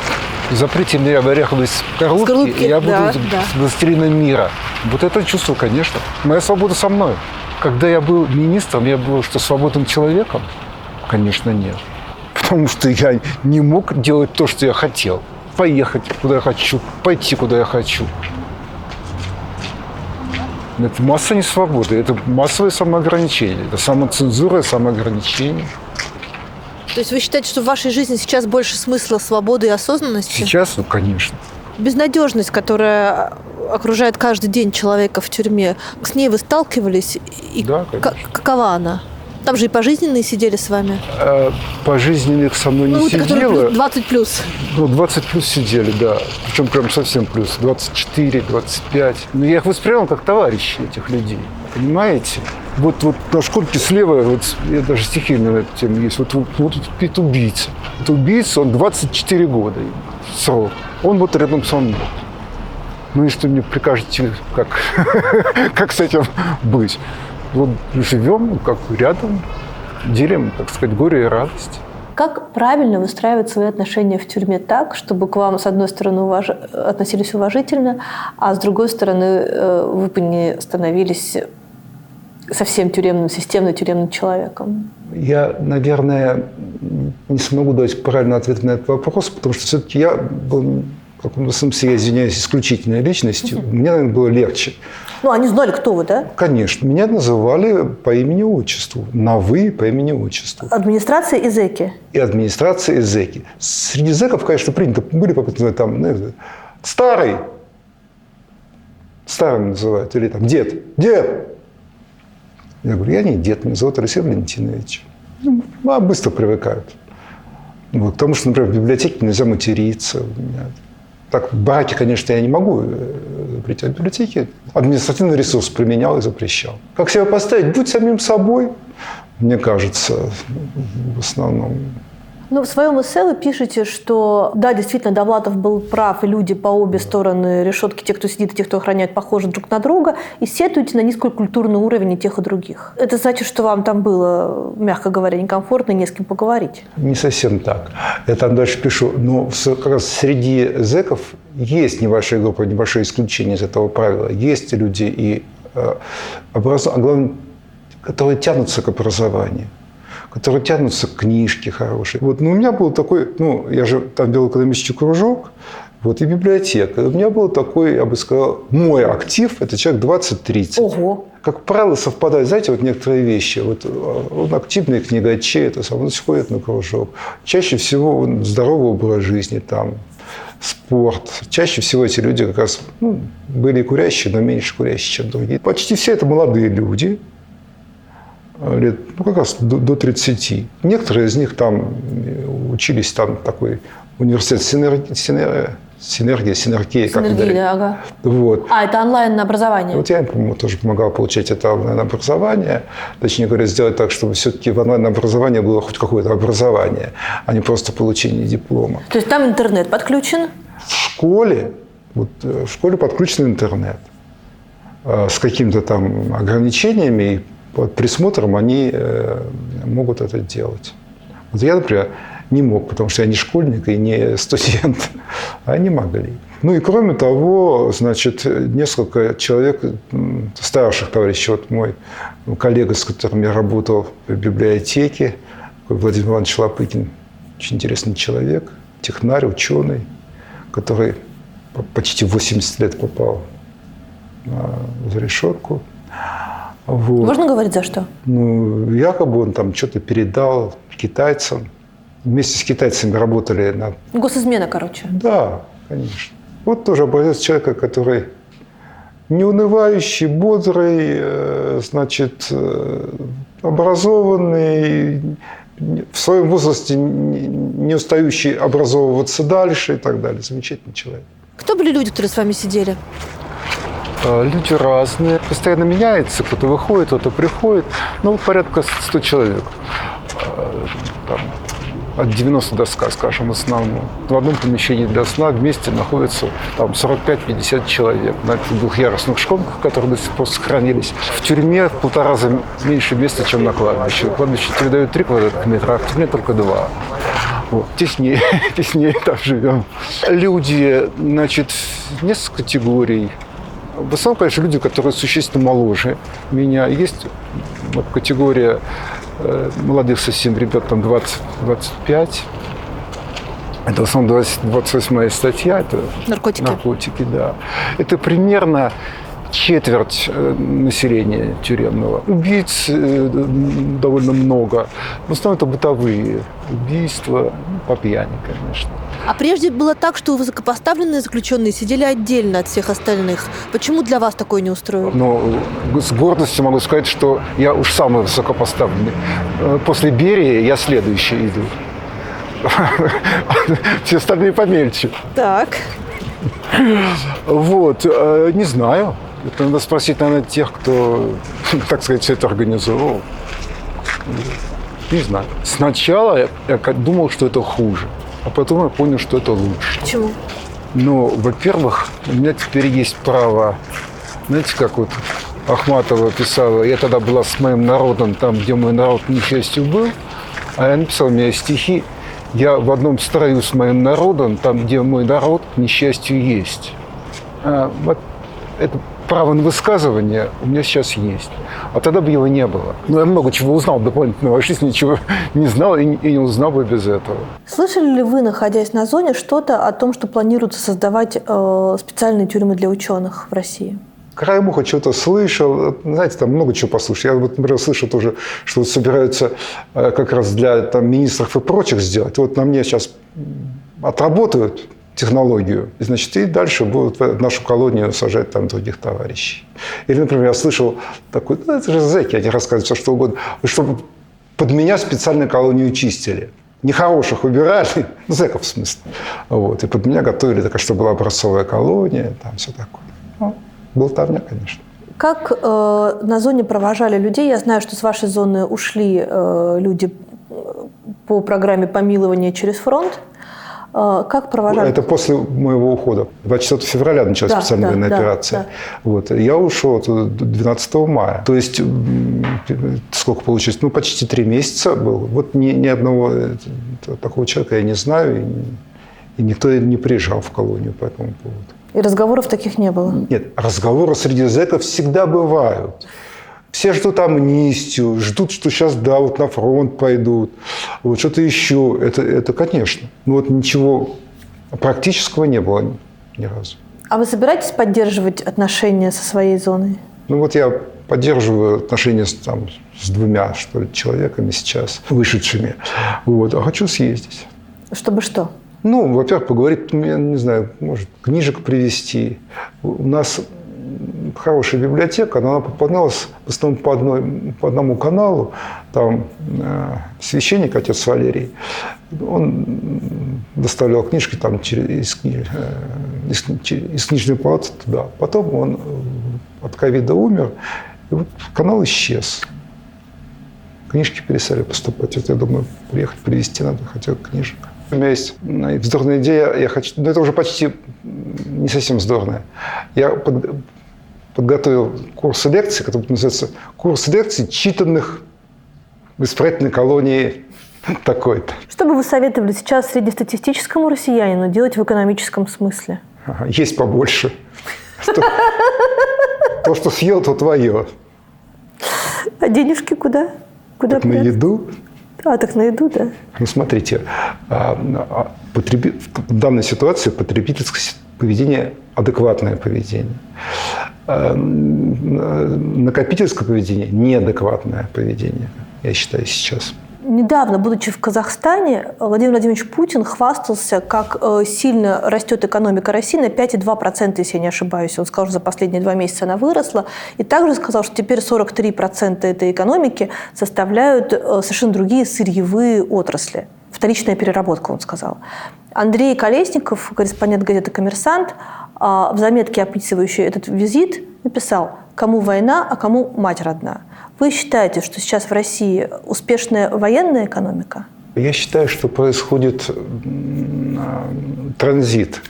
S1: Заприте мне в ореховой скорлупке, и я буду властелином мира. Вот это чувство, конечно. Моя свобода со мной. Когда я был министром, я был что, свободным человеком? Конечно, нет. Потому что я не мог делать то, что я хотел. Поехать, куда я хочу, пойти, куда я хочу. Это масса несвободы, это массовое самоограничение, это самоцензура, самоограничение.
S2: То есть вы считаете, что в вашей жизни сейчас больше смысла свободы и осознанности?
S1: Сейчас, ну, конечно.
S2: Безнадежность, которая окружает каждый день человека в тюрьме, с ней вы сталкивались? И
S1: Да, конечно.
S2: Какова она? Там же и пожизненные сидели с вами.
S1: Пожизненных со мной не
S2: Которые
S1: сидело.
S2: 20 плюс.
S1: Ну, 20 плюс сидели, да. Причем прям совсем плюс. 24, 25. Но я их воспринимал как товарищей, этих людей. Понимаете? Вот на шкурке слева, вот я даже стихи на эту тему есть. Вот это убийца. Это убийца, он 24 года срок. Он вот рядом со мной. Ну, если мне прикажете, как с этим быть? Вот живем как рядом, делим, так сказать, горе и радость.
S2: Как правильно выстраивать свои отношения в тюрьме так, чтобы к вам, с одной стороны, относились уважительно, а с другой стороны, вы бы не становились совсем системно тюремным человеком?
S1: Я, наверное, не смогу дать правильный ответ на этот вопрос, потому что все-таки я был, в каком-то смысле, я извиняюсь, исключительной личностью. Мне, наверное, было легче.
S2: Ну, они знали, кто вы, да?
S1: Конечно. Меня называли по имени-отчеству. На «вы» по имени-отчеству.
S2: Администрация и зэки.
S1: И администрация, и зэки. Среди зэков, конечно, принято. Были попытки называть там, старый. Старым называют. Или там дед. Дед! Я говорю, я не дед, меня зовут Алексей Валентинович. Быстро привыкают. Вот, потому что, например, в библиотеке нельзя материться. Так, в браке, конечно, я не могу прийти, а в библиотеке административный ресурс применял и запрещал. Как себя поставить? Будь самим собой, мне кажется, в основном.
S2: Ну, в своем эссе вы пишете, что, да, действительно, Довлатов был прав, и люди по обе стороны решетки, те, кто сидит, и те, кто охраняет, похожи друг на друга, и сетуете на низкокультурный уровень и тех, и других. Это значит, что вам там было, мягко говоря, некомфортно, не с кем поговорить?
S1: Не совсем так. Я там дальше пишу, но как раз среди зэков есть небольшая группа, небольшое исключение из этого правила. Есть люди, главное, которые тянутся к образованию, которые тянутся к книжке хорошей. Вот, ну, у меня был такой, я же там вел экономический кружок, вот, и библиотека. У меня был такой, я бы сказал, мой актив, это человек 20-30.
S2: Ого!
S1: Как правило, совпадают, знаете, вот некоторые вещи. Вот он активный книгачей, он ходит на кружок. Чаще всего он здоровый образ жизни, там, спорт. Чаще всего эти люди как раз были курящие, но меньше курящие, чем другие. Почти все это молодые люди. Лет, как раз до 30. Некоторые из них там учились, там такой университет Синергия.
S2: Да, ага.
S1: Вот.
S2: Это онлайн-образование?
S1: Вот я им, по-моему, тоже помогал получать это онлайн-образование. Точнее говоря, сделать так, чтобы все-таки в онлайн-образовании было хоть какое-то образование, а не просто получение диплома.
S2: То есть там интернет подключен?
S1: В школе подключен интернет. С какими-то там ограничениями. Под присмотром они могут это делать. Вот я, например, не мог, потому что я не школьник и не студент, а они могли. Ну и кроме того, значит, несколько человек, старших товарищей, вот мой коллега, с которым я работал в библиотеке, Владимир Иванович Лопыкин, очень интересный человек, технарь, ученый, который почти в 80 лет попал за решетку. Вот.
S2: Можно говорить, за что?
S1: Якобы он там что-то передал китайцам. Вместе с китайцами работали на...
S2: Госизмена, короче.
S1: Да, конечно. Вот тоже образец человека, который неунывающий, бодрый, значит, образованный, в своем возрасте не устающий образовываться дальше и так далее. Замечательный человек.
S2: Кто были люди, которые с вами сидели?
S1: Люди разные. Постоянно меняется. Кто-то выходит, кто-то приходит. Порядка 100 человек. Там, от 90 до 100, скажем, в основном. В одном помещении для сна вместе находится там 45-50 человек. На этих двухъярусных шконках, которые до сих пор сохранились. В тюрьме в 1,5 раза меньше места, чем на кладбище. Кладбище тебе дают 3 квадратных метра, а в тюрьме только 2. Вот. Теснее там живем. Люди, значит, несколько категорий. В основном, конечно, люди, которые существенно моложе меня. Есть вот категория молодых совсем ребят, там 20-25. Это в основном 28-я статья. Это наркотики, да. Это примерно четверть населения тюремного. Убийц довольно много. В основном это бытовые убийства, по пьяни, конечно.
S2: А прежде было так, что высокопоставленные заключенные сидели отдельно от всех остальных. Почему для вас такое не устроило?
S1: Но с гордостью могу сказать, что я уж самый высокопоставленный. После Берии я следующий иду. Все остальные помельче.
S2: Так.
S1: Вот, не знаю. Это надо спросить, наверное, тех, кто, так сказать, все это организовал. Не знаю. Сначала я думал, что это хуже, а потом я понял, что это лучше.
S2: Почему?
S1: Ну, во-первых, у меня теперь есть право, знаете, как вот Ахматова писала, я тогда была с моим народом там, где мой народ к несчастью был, а я написал, у меня стихи, я в одном строю с моим народом, там, где мой народ к несчастью есть. Вот это право на высказывание у меня сейчас есть. А тогда бы его не было. Но я много чего узнал дополнительно. В жизни ничего не знал и не узнал бы без этого.
S2: Слышали ли вы, находясь на зоне, что-то о том, что планируется создавать специальные тюрьмы для ученых в России?
S1: Краем уха что-то слышал. Знаете, там много чего послушал. Я, вот, например, слышал тоже, что вот собираются как раз для там, министров и прочих сделать. Вот на мне сейчас отработают технологию, и, значит, и дальше будут в нашу колонию сажать там других товарищей. Или, например, я слышал такой, ну, это же зэки, они рассказывают все, что угодно, чтобы под меня специально колонию чистили. Нехороших убирали, зэков в смысле. Вот, и под меня готовили, так что была образцовая колония, там все такое. Ну, болтовня, конечно.
S2: Как на зоне провожали людей? Я знаю, что с вашей зоны ушли люди по программе помилования через фронт. Как провожали?
S1: Это после моего ухода. 24 февраля началась специальная военная операция. Да. Вот. Я ушел 12 мая. То есть, сколько получилось? Ну, почти 3 месяца был. Вот ни одного такого человека я не знаю. И никто не приезжал в колонию по этому поводу.
S2: И разговоров таких не было?
S1: Нет, разговоры среди зэков всегда бывают. Все ждут амнистию, ждут, что сейчас, да, вот на фронт пойдут, вот что-то еще. Это конечно. Но вот ничего практического не было ни разу.
S2: А вы собираетесь поддерживать отношения со своей зоной?
S1: Ну вот я поддерживаю отношения с 2, что ли, человеками сейчас, вышедшими. Вот. А хочу съездить.
S2: Чтобы что?
S1: Ну, во-первых, поговорить, я не знаю, может, книжек привезти. У нас хорошая библиотека, но она пополнялась в основном по одному каналу. Там священник, отец Валерий, он доставлял книжки там, из книжной палаты туда. Потом он от ковида умер, и вот канал исчез. Книжки перестали поступать. Вот я думаю, приехать, привезти надо хотя бы книжек. У меня есть вздорная идея, я хочу, но это уже почти не совсем вздорная. Я подготовил курс лекций, который называется «Курс лекций, читанных в исправительной колонии такой-то».
S2: Что бы вы советовали сейчас среднестатистическому россиянину делать в экономическом смысле?
S1: Есть побольше. То, что съел, то твое.
S2: А денежки куда?
S1: Так на еду.
S2: Так на еду, да.
S1: Ну, смотрите, в данной ситуации потребительское поведение – адекватное поведение. Накопительское поведение – неадекватное поведение, я считаю, сейчас.
S2: Недавно, будучи в Казахстане, Владимир Владимирович Путин хвастался, как сильно растет экономика России на 5,2%, если я не ошибаюсь. Он сказал, что за последние 2 месяца она выросла. И также сказал, что теперь 43% этой экономики составляют совершенно другие сырьевые отрасли. Вторичная переработка, он сказал. Андрей Колесников, корреспондент газеты «Коммерсант», в заметке, описывающей этот визит, написал: «Кому война, а кому мать родна». Вы считаете, что сейчас в России успешная военная экономика?
S1: Я считаю, что происходит транзит.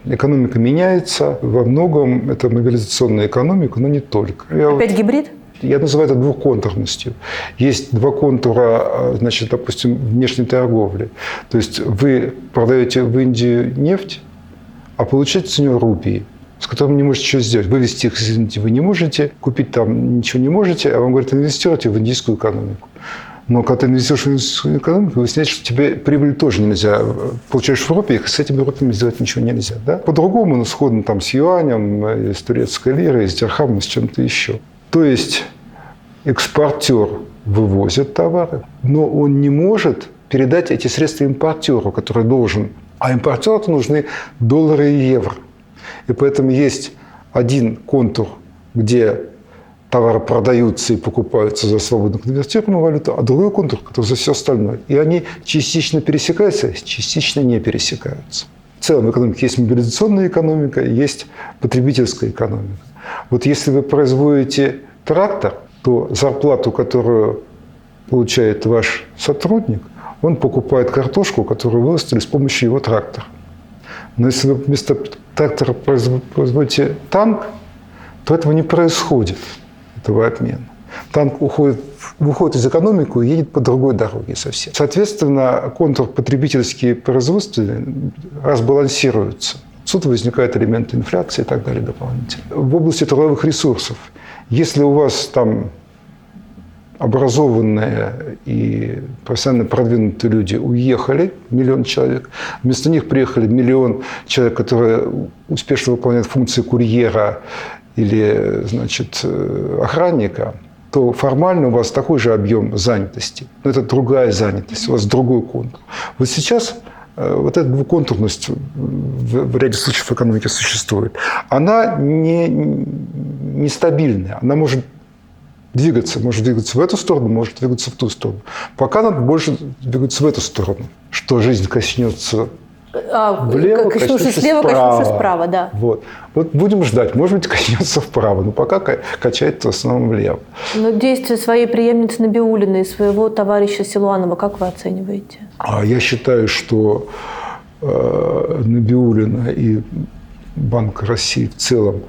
S1: Экономика меняется. Во многом это мобилизационная экономика, но не только.
S2: Опять гибрид?
S1: Я называю это двухконтурностью. Есть 2 контура, значит, допустим, внешней торговли. То есть вы продаете в Индию нефть, а получаете с нее рупии. с которыми не можете ничего сделать. Вывести их, извините, вы не можете, купить там ничего не можете, а вам говорят, инвестируйте в индийскую экономику. Но когда ты инвестируешь в индийскую экономику, выясняется, что тебе прибыль тоже нельзя. Получаешь в рупиях, и с этими рупиями сделать ничего нельзя. Да? По-другому, ну, сходно там с юанем, с турецкой лирой, с дирхамом, с чем-то еще. То есть экспортер вывозит товары, но он не может передать эти средства импортеру, который должен. А импортеру нужны доллары и евро. И поэтому есть один контур, где товары продаются и покупаются за свободно конвертируемую валюту, а другой контур, который за все остальное. И они частично пересекаются, частично не пересекаются. В целом в экономике есть мобилизационная экономика, есть потребительская экономика. Вот если вы производите трактор, то зарплату, которую получает ваш сотрудник, он покупает картошку, которую вырастили с помощью его трактора. Но если вы вместо трактора производите танк, то этого не происходит, этого обмена. Танк выходит из экономики и едет по другой дороге совсем. Соответственно, контур потребительские и производственные разбалансируются. Отсюда возникают элементы инфляции и так далее дополнительно. В области трудовых ресурсов, если у вас там образованные и профессионально продвинутые люди уехали, 1 миллион человек, вместо них приехали 1 миллион человек, которые успешно выполняют функции курьера или, значит, охранника, то формально у вас такой же объем занятости. Но это другая занятость, у вас другой контур. Вот сейчас вот эта двуконтурность в ряде случаев в экономике существует. Она нестабильная. Она может двигаться в эту сторону, может двигаться в ту сторону. Пока надо больше двигаться в эту сторону. Что жизнь коснется влево,
S2: коснувшись слева, коснувшись вправо, да.
S1: Вот будем ждать. Может быть, коснется вправо, но пока качает в основном влево.
S2: Но действия своей преемницы Набиуллиной и своего товарища Силуанова как вы оцениваете?
S1: Я считаю, что Набиуллина и Банк России в целом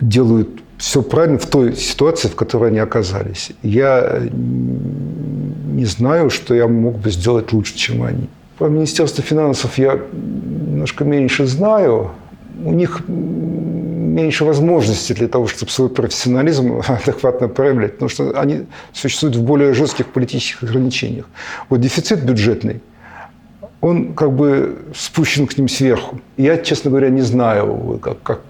S1: делают все правильно в той ситуации, в которой они оказались. Я не знаю, что я мог бы сделать лучше, чем они. Про Министерство финансов я немножко меньше знаю. У них меньше возможностей для того, чтобы свой профессионализм адекватно проявлять, потому что они существуют в более жестких политических ограничениях. Вот дефицит бюджетный, он как бы спущен к ним сверху. Я, честно говоря, не знаю,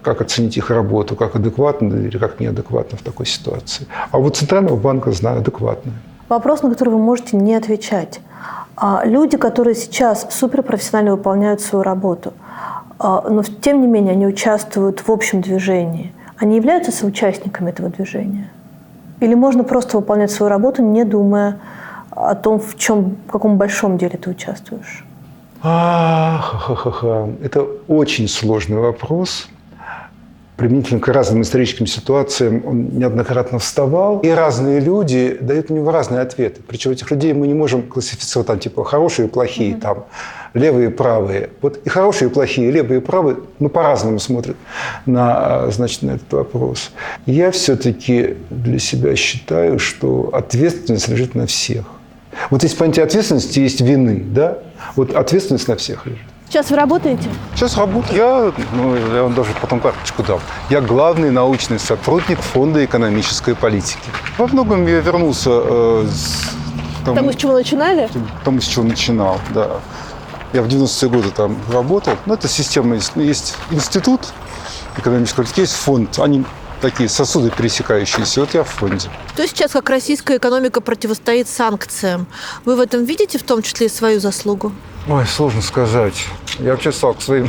S1: как оценить их работу, как адекватно или как неадекватно в такой ситуации. А вот Центрального банка знаю адекватно.
S2: Вопрос, на который вы можете не отвечать. Люди, которые сейчас суперпрофессионально выполняют свою работу, но тем не менее они участвуют в общем движении, они являются соучастниками этого движения? Или можно просто выполнять свою работу, не думая о том, в каком большом деле ты участвуешь?
S1: Это очень сложный вопрос. Применительно к разным историческим ситуациям он неоднократно вставал. И разные люди дают на него разные ответы. Причем этих людей мы не можем классифицировать там, типа хорошие и плохие, там, левые и правые. Вот и хорошие, и плохие, и левые и правые, по-разному смотрят на этот вопрос. Я все-таки для себя считаю, что ответственность лежит на всех. Вот есть понятие ответственности, есть вины, да? Вот ответственность на всех лежит.
S2: Сейчас вы работаете?
S1: Сейчас работаю. Я вам даже потом карточку дал. Я главный научный сотрудник Фонда экономической политики. Во многом я вернулся
S2: тому, с чего начинали?
S1: Тому, с чего начинал, да. Я в 90-е годы там работал. Это система. Есть институт экономической политики, есть фонд. Они такие сосуды пересекающиеся. Вот я в фонде.
S2: То есть сейчас, как российская экономика противостоит санкциям, вы в этом видите в том числе и свою заслугу?
S1: Ой, сложно сказать. Я вообще стал к своим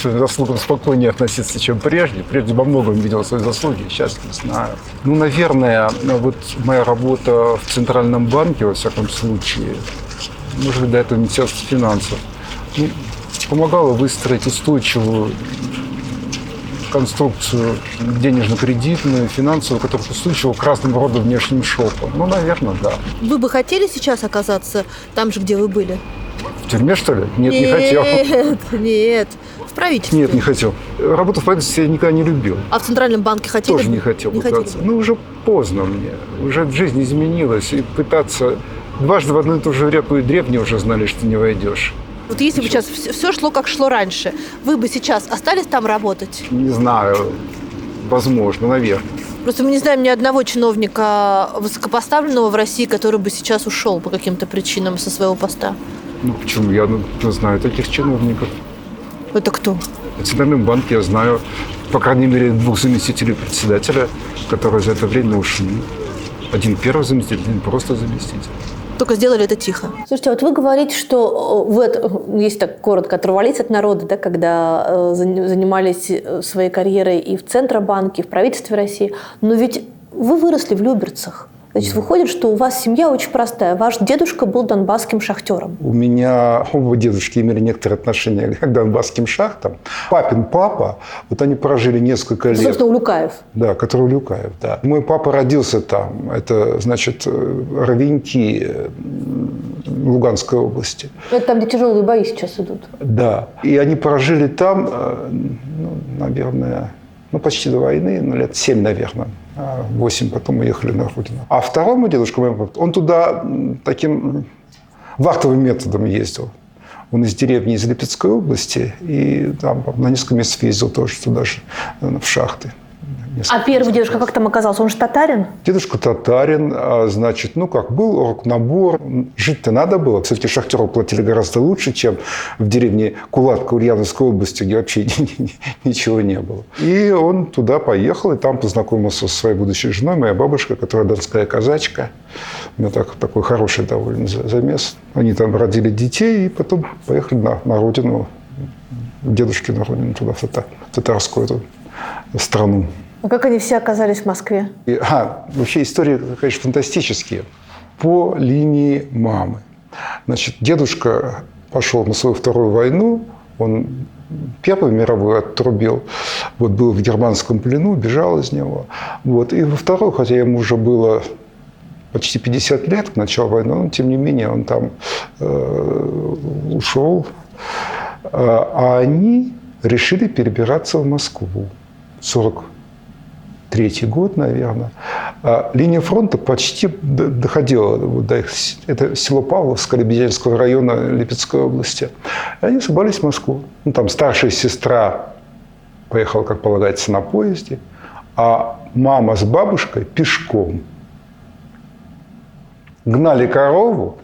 S1: заслугам спокойнее относиться, чем прежде. Прежде во многом видел свои заслуги, сейчас не знаю. Наверное, вот моя работа в Центральном банке, во всяком случае, может быть, до этого Министерство финансов, помогало выстроить устойчивую конструкцию денежно-кредитную, финансовую, которая устойчива к разным родам внешним шокам. Наверное, да.
S2: Вы бы хотели сейчас оказаться там же, где вы были?
S1: В тюрьме, что ли? Нет, не хотел.
S2: Нет. В правительстве?
S1: Нет, не хотел. Работу в правительстве я никогда не любил.
S2: А в Центральном банке хотели?
S1: Тоже не хотел пытаться. Уже поздно мне. Уже жизнь изменилась. И пытаться дважды в одну и ту же реку и древние уже знали, что не войдешь.
S2: Вот если бы сейчас все шло, как шло раньше, вы бы сейчас остались там работать?
S1: Не знаю, возможно, наверное.
S2: Просто мы не знаем ни одного чиновника высокопоставленного в России, который бы сейчас ушел по каким-то причинам со своего поста.
S1: Ну, почему? Я знаю таких чиновников.
S2: Это кто?
S1: В Национальном банке я знаю, по крайней мере, 2 заместителей председателя, которые за это время ушли. Один первый заместитель, один просто заместитель.
S2: Только сделали это тихо. Слушайте, вот вы говорите, что вы, если так коротко, оторвались от народа, да, когда занимались своей карьерой и в Центробанке, и в правительстве России, но ведь вы выросли в Люберцах. Значит, выходит, что у вас семья очень простая. Ваш дедушка был донбасским шахтером.
S1: У меня оба дедушки имели некоторые отношения к донбасским шахтам. Папин папа, вот они прожили несколько лет.
S2: Собственно, Улюкаев.
S1: Да, который Улюкаев, да. Мой папа родился там. Это, значит, Ровеньки Луганской области.
S2: Это там, где тяжелые бои сейчас идут.
S1: Да. И они прожили там, наверное, почти до войны, лет 7, наверное. 8 потом уехали на родину. А второй мой дедушка, он туда таким вахтовым методом ездил. Он из деревни из Липецкой области, и там на несколько месяцев ездил тоже туда же, в шахты.
S2: А первый дедушка как там оказался? Он же татарин?
S1: Дедушка татарин, значит, был оргнабор. Жить-то надо было. Все-таки шахтеру платили гораздо лучше, чем в деревне Кулатка Ульяновской области, где вообще ничего не было. И он туда поехал, и там познакомился со своей будущей женой, моя бабушка, которая донская казачка. У меня такой хороший довольно замес. Они там родили детей, и потом поехали на родину, дедушки на родину, туда, в татарскую эту страну.
S2: А как они все оказались в Москве?
S1: Вообще истории, конечно, фантастические. По линии мамы. Значит, дедушка пошел на свою вторую войну, он Первую мировую отрубил, был в германском плену, бежал из него. И во вторую, хотя ему уже было почти 50 лет к началу войны, но тем не менее он там ушел. А они решили перебираться в Москву. 43-й год, наверное. Линия фронта почти доходила до их. Это село Павловское Лебедянского района Липецкой области. И они собрались в Москву. Там старшая сестра поехала, как полагается, на поезде, а мама с бабушкой пешком. Гнали корову.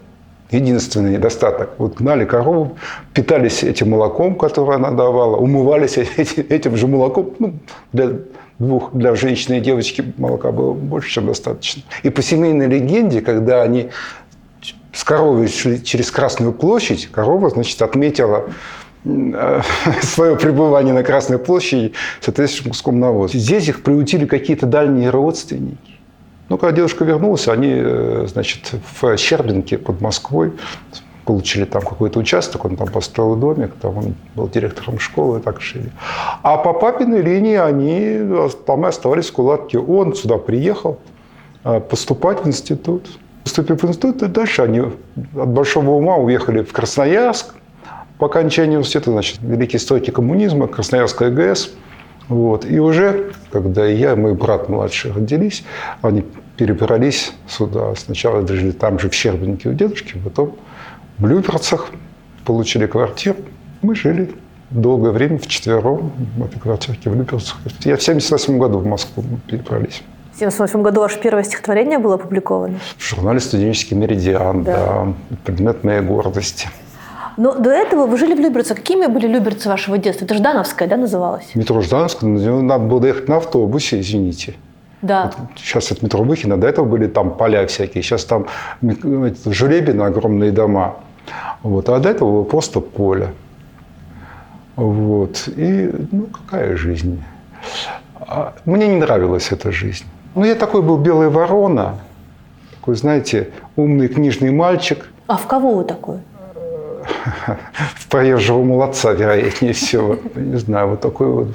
S1: Единственный недостаток. Гнали корову, питались этим молоком, которое она давала, умывались этим же молоком. Для женщины и девочки молока было больше, чем достаточно. И по семейной легенде, когда они с коровой шли через Красную площадь, корова, значит, отметила свое пребывание на Красной площади соответствующим куском навоза. Здесь их приютили какие-то дальние родственники. Когда дедушка вернулся, они, значит, в Щербинке под Москвой получили там какой-то участок, он там построил домик, там он был директором школы, и так жили. А по папиной линии они там и оставались в Кулатке. Он сюда приехал поступать в институт. Поступив в институт, и дальше они от Большого Ума уехали в Красноярск. По окончании университета, значит, великие историки коммунизма, Красноярская ГЭС. И уже, когда я и мой брат младший родились, они перебрались сюда. Сначала жили там же в Щербинке у дедушки, потом в Люберцах получили квартиру. Мы жили долгое время вчетвером в этой квартирке в Люберцах. Я в 1978 году в Москву перебрались.
S2: В 1978 году ваше первое стихотворение было опубликовано?
S1: В журнале «Студенческий меридиан», да. Предмет моей гордости.
S2: Но до этого вы жили в Люберцах. Какими были Люберцы вашего детства? Это Ждановская, да, называлась?
S1: Метро Ждановская, надо было доехать на автобусе, извините.
S2: Да.
S1: Сейчас это метро Быхина, до этого были там поля всякие. Сейчас там жребины, огромные дома. А до этого было просто поле. И, какая жизнь? Мне не нравилась эта жизнь. Я такой был белая ворона. Такой, знаете, умный книжный мальчик.
S2: А в кого вы такой?
S1: В проезжего молодца, вероятнее всего. Не знаю, такой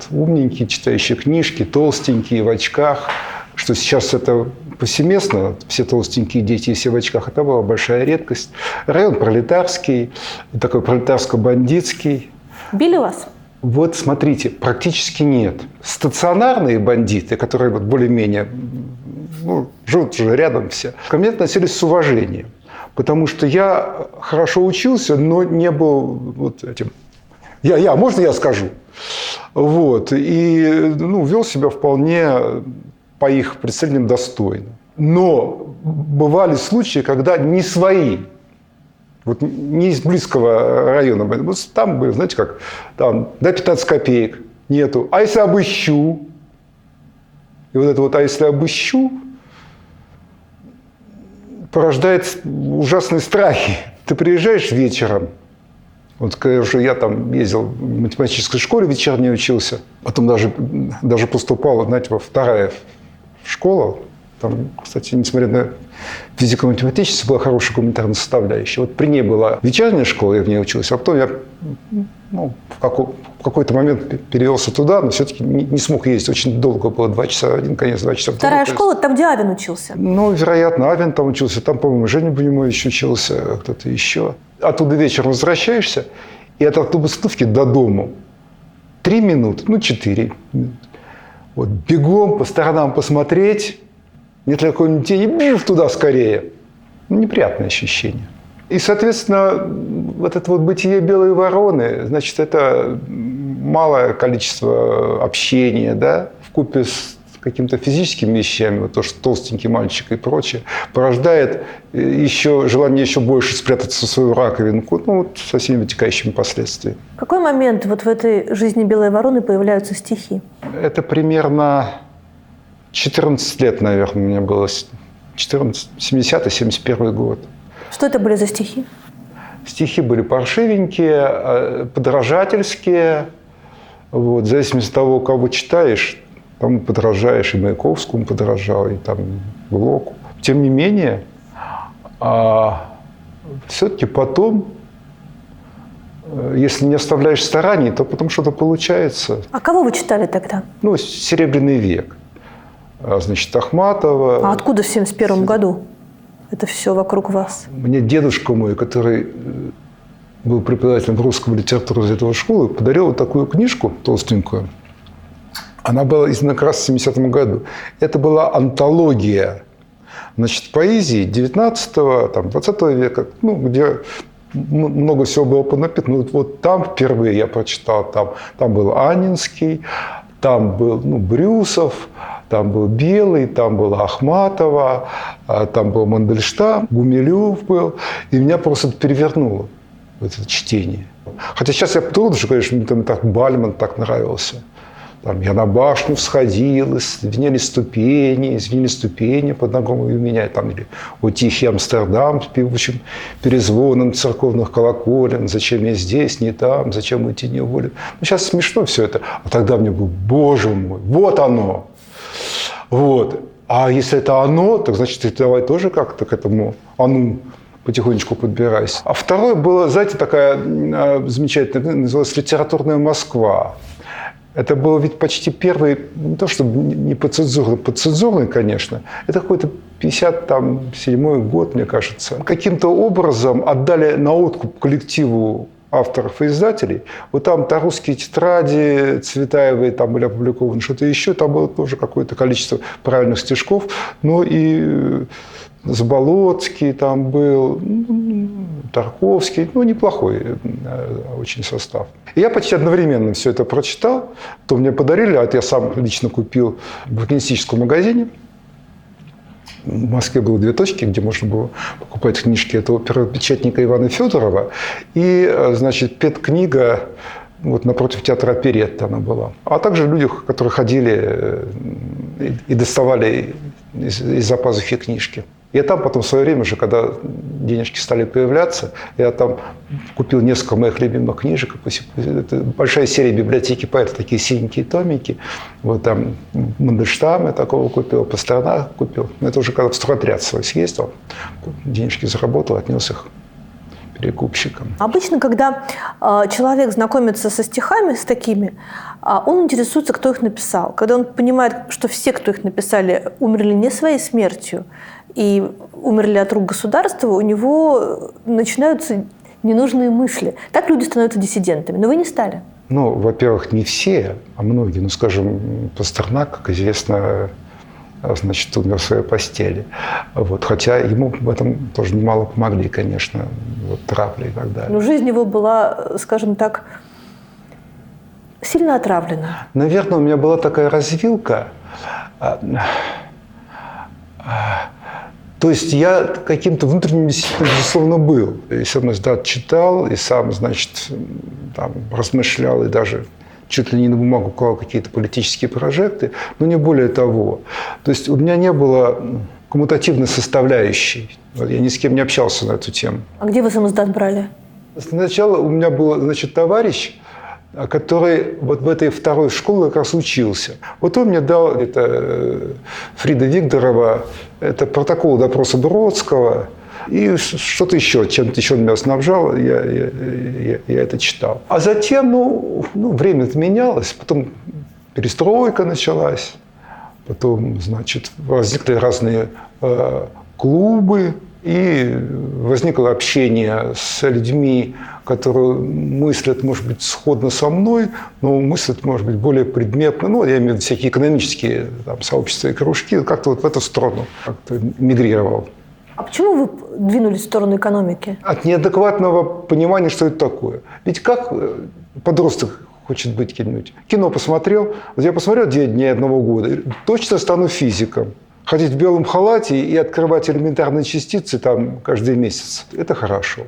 S1: умненький, читающий книжки, толстенький, в очках. Что сейчас это повсеместно, все толстенькие дети и все в очках. Это была большая редкость. Район пролетарский, такой пролетарско-бандитский.
S2: Били вас?
S1: Смотрите, практически нет. Стационарные бандиты, которые более-менее живут уже рядом все, ко мне относились с уважением. Потому что я хорошо учился, но не был вот этим. Можно я скажу? Вот. И вел себя вполне по их представлениям достойно. Но бывали случаи, когда не свои, вот не из близкого района. Вот там были, знаете как, там, дай 15 копеек, нету. А если обыщу? И вот это вот, а если обыщу, порождает ужасные страхи. Ты приезжаешь вечером, вот скажу, я там ездил в математической школе, вечерней учился, потом даже поступал, знаете, во вторая школа. Там, кстати, несмотря на физико-математическую, была хорошая гуманитарная составляющая. Вот при ней была вечерняя школа, я в ней учился, а потом я в какой-то момент перевелся туда, но все-таки не смог ездить. Очень долго было, 2 часа один конец, 2 часа второй.
S2: Вторая школа, там, где Авен учился?
S1: Вероятно, Авен там учился, там, по-моему, Женя Бунимович учился, кто-то еще. Оттуда вечером возвращаешься, и от автобусовки до дому 3 минуты, 4 минуты. Вот, бегом по сторонам посмотреть, нет ли какой-нибудь тени, туда скорее. Неприятное ощущение. И, соответственно, вот это вот бытие белой вороны, значит, это малое количество общения, да, вкупе с какими-то физическими вещами, вот то, что толстенький мальчик и прочее, порождает желание еще больше спрятаться в свою раковинку, со всеми вытекающими последствиями.
S2: В какой момент вот в этой жизни белой вороны появляются стихи?
S1: Это примерно 14 лет, наверное, мне было. 70-71 год.
S2: Что это были за стихи?
S1: Стихи были паршивенькие, подражательские. Вот, в зависимости от того, кого читаешь, там подражаешь, и Маяковскому подражал, и там Блоку. Тем не менее, все-таки потом, если не оставляешь стараний, то потом что-то получается.
S2: А кого вы читали тогда?
S1: «Серебряный век». Значит, Ахматова.
S2: А откуда в 1971 году это все вокруг вас?
S1: Мне дедушка мой, который был преподавателем русского литературы из этого школы, подарил вот такую книжку толстенькую. Она была издана как раз в 70-м году. Это была антология, значит, поэзии 19-го, 20 века, где много всего было понаписано. Вот там впервые я прочитал, там был Анненский, там был Брюсов, там был Белый, там была Ахматова, там был Мандельштам, Гумилев был. И меня просто перевернуло это чтение. Хотя сейчас я трудно, что, конечно, мне так Бальмонт так нравился. Там я на башню всходил, звенели ступени под ногами у меня. Там, или «О, тихий Амстердам» с певучим перезвоном церковных колоколен. «Зачем я здесь, не там, зачем уйти не волен». Сейчас смешно все это. А тогда мне было, боже мой, вот оно. Вот. А если это оно, так значит, ты давай тоже как-то к этому ону потихонечку подбирайся. А второе было, знаете, такая замечательная, называлась «Литературная Москва». Это был ведь почти первый, не то чтобы не подцензурный, конечно, это какой-то 57-й год, мне кажется. Каким-то образом отдали на откуп коллективу авторов и издателей. Вот там-то «Русские тетради», Цветаевой там были опубликованы, что-то еще, там было тоже какое-то количество правильных стишков, но и Заболоцкий там был, Тарковский, неплохой очень состав. И я почти одновременно все это прочитал, то мне подарили, а это я сам лично купил в букинистическом магазине. В Москве было 2 точки, где можно было покупать книжки этого первопечатника Ивана Федорова. И, значит, педкнига вот напротив театра «Оперетта» она была. А также люди, которые ходили и доставали из-за пазухи книжки. Я там потом в свое время же, когда денежки стали появляться, я там купил несколько моих любимых книжек. Это большая серия библиотеки поэта, такие синенькие томики. Вот там Мандельштама я такого купил, Пастернака купил. Это уже когда в стройотряд свой съездил, денежки заработал, отнес их перекупщикам.
S2: Обычно, когда человек знакомится со стихами, с такими, он интересуется, кто их написал. Когда он понимает, что все, кто их написали, умерли не своей смертью и умерли от рук государства, у него начинаются ненужные мысли. Так люди становятся диссидентами. Но вы не стали.
S1: Во-первых, не все, а многие. Скажем, Пастернак, как известно, значит, умер в своей постели. Вот. Хотя ему в этом тоже немало помогли, конечно, вот, травли и так далее.
S2: Но жизнь его была, скажем так, сильно отравлена.
S1: Наверное, у меня была такая развилка. То есть я каким-то внутренним действительно, безусловно, был. И сам, да, читал, и сам, значит, там, размышлял, и даже чуть ли не на бумагу клал какие-то политические прожекты, но не более того. То есть у меня не было коммутативной составляющей. Я ни с кем не общался на эту тему.
S2: А где вы самоздат брали?
S1: Сначала у меня был, значит, товарищ, который вот в этой второй школе как раз учился. Вот он мне дал, это Фрида Вигдорова, это протокол допроса Бродского, и что-то еще, чем-то еще он меня снабжал, я это читал. А затем, время менялось, потом перестройка началась, потом, значит, возникли разные клубы, и возникло общение с людьми, которые мыслят, может быть, сходно со мной, но мыслят, может быть, более предметно. Я имею в виду всякие экономические там, сообщества и кружки. Как-то вот в эту сторону как-то мигрировал.
S2: А почему вы двинулись в сторону экономики?
S1: От неадекватного понимания, что это такое. Ведь как подросток хочет быть кем-нибудь? Кино посмотрел. Вот я посмотрел 9 дней одного года. И точно стану физиком. Ходить в белом халате и открывать элементарные частицы там каждый месяц. Это хорошо.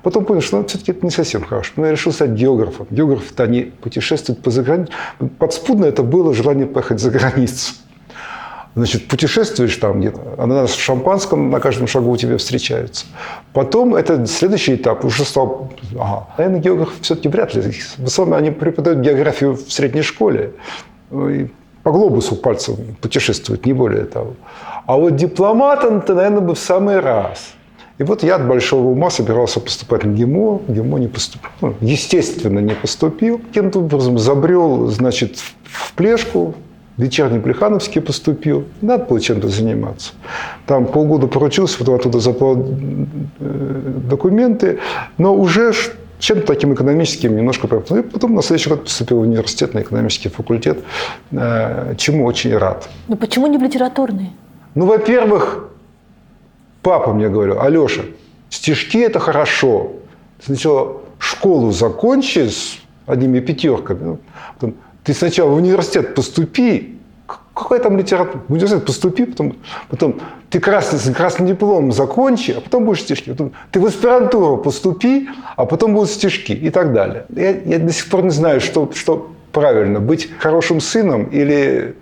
S1: Потом понял, что все-таки это не совсем хорошо. Но я решил стать географом. Географы-то они путешествуют по загранице. Подспудно это было желание поехать за границу. Значит, путешествуешь там где-то, ананас в шампанском на каждом шагу у тебя встречаются. Потом это следующий этап уже стал... Наверное, географы все-таки вряд ли. В основном они преподают географию в средней школе. И по глобусу пальцем путешествуют, не более того. А вот дипломатом-то, наверное, бы в самый раз. И вот я от большого ума собирался поступать на ГИМО. ГИМО не поступил. Естественно, не поступил. Каким-то образом забрел, значит, в Плешку. В вечерний Плехановский поступил. Надо было чем-то заниматься. Там полгода поручился, потом оттуда забрал документы. Но уже чем-то таким экономическим немножко... И потом на следующий год поступил в университет на экономический факультет, чему очень рад.
S2: Но почему не в литературный?
S1: Во-первых, папа мне говорил: Алеша, стишки – это хорошо. Сначала школу закончи с одними пятерками, потом ты сначала в университет поступи. Какая там литература? В университет поступи, потом ты красным дипломом закончи, а потом будешь стишки. Потом ты в аспирантуру поступи, а потом будут стишки и так далее. Я до сих пор не знаю, что правильно, быть хорошим сыном или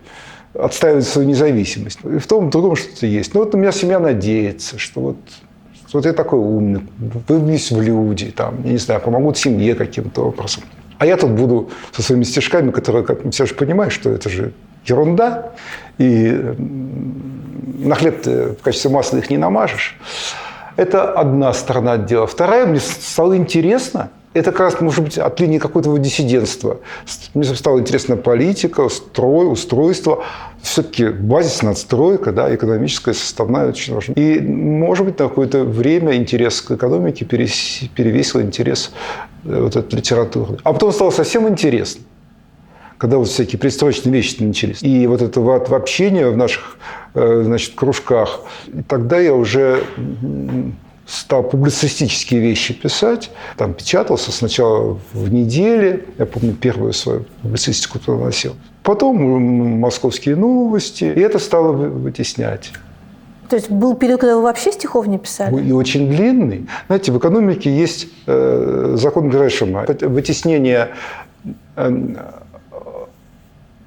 S1: отстаивать свою независимость. И в том и другом что-то есть. Вот у меня семья надеется, что вот я такой умный, выбьюсь в люди, там, я не знаю, помогут семье каким-то образом. А я тут буду со своими стишками, которые, как все же понимаешь, что это же ерунда, и на хлеб ты в качестве масла их не намажешь. Это одна сторона дела. Вторая, мне стало интересно, это как раз, может быть, от линии какого-то диссидентства. Мне стала интересна политика, устройство. Все-таки базис, надстройка, да, экономическая составная очень важна. И, может быть, на какое-то время интерес к экономике перевесил интерес вот этой литературы. А потом стало совсем интересно, когда вот всякие пристроечные вещи начались. И вот это вот общение в наших, значит, кружках. И тогда я уже стал публицистические вещи писать. Там печатался сначала в «Неделе». Я помню, первую свою публицистику носил. Потом «Московские новости». И это стало вытеснять.
S2: То есть был период, когда вы вообще стихов не писали?
S1: И очень длинный. Знаете, в экономике есть закон Грэшема. Вытеснение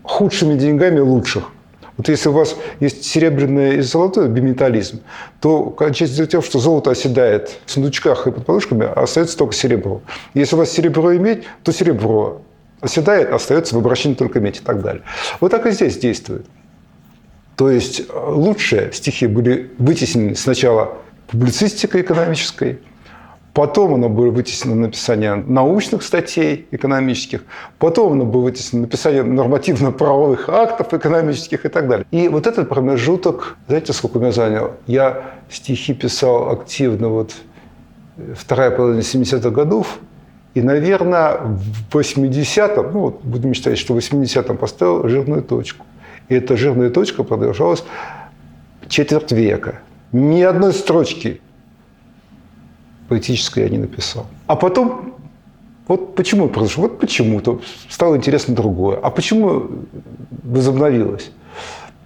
S1: худшими деньгами лучших. Вот если у вас есть серебряное и золотое, биметаллизм, то кончается тем, что золото оседает в сундучках и под подушками, а остается только серебро. Если у вас серебро и медь, то серебро оседает, остается в обращении только медь и так далее. Вот так и здесь действует. То есть лучшие стихи были вытеснены сначала публицистикой экономической, потом оно было вытеснено написание научных статей экономических, потом оно было вытеснено написание нормативно-правовых актов экономических и так далее. И вот этот промежуток, знаете, сколько у меня занял? Я стихи писал активно вот вторая половина 70-х годов, и, наверное, в 80-м, будем считать, что в 80-м поставил жирную точку. И эта жирная точка продолжалась четверть века. Ни одной строчки поэтической я не написал. А потом, вот почему произошло? Вот почему-то стало интересно другое. А почему возобновилось?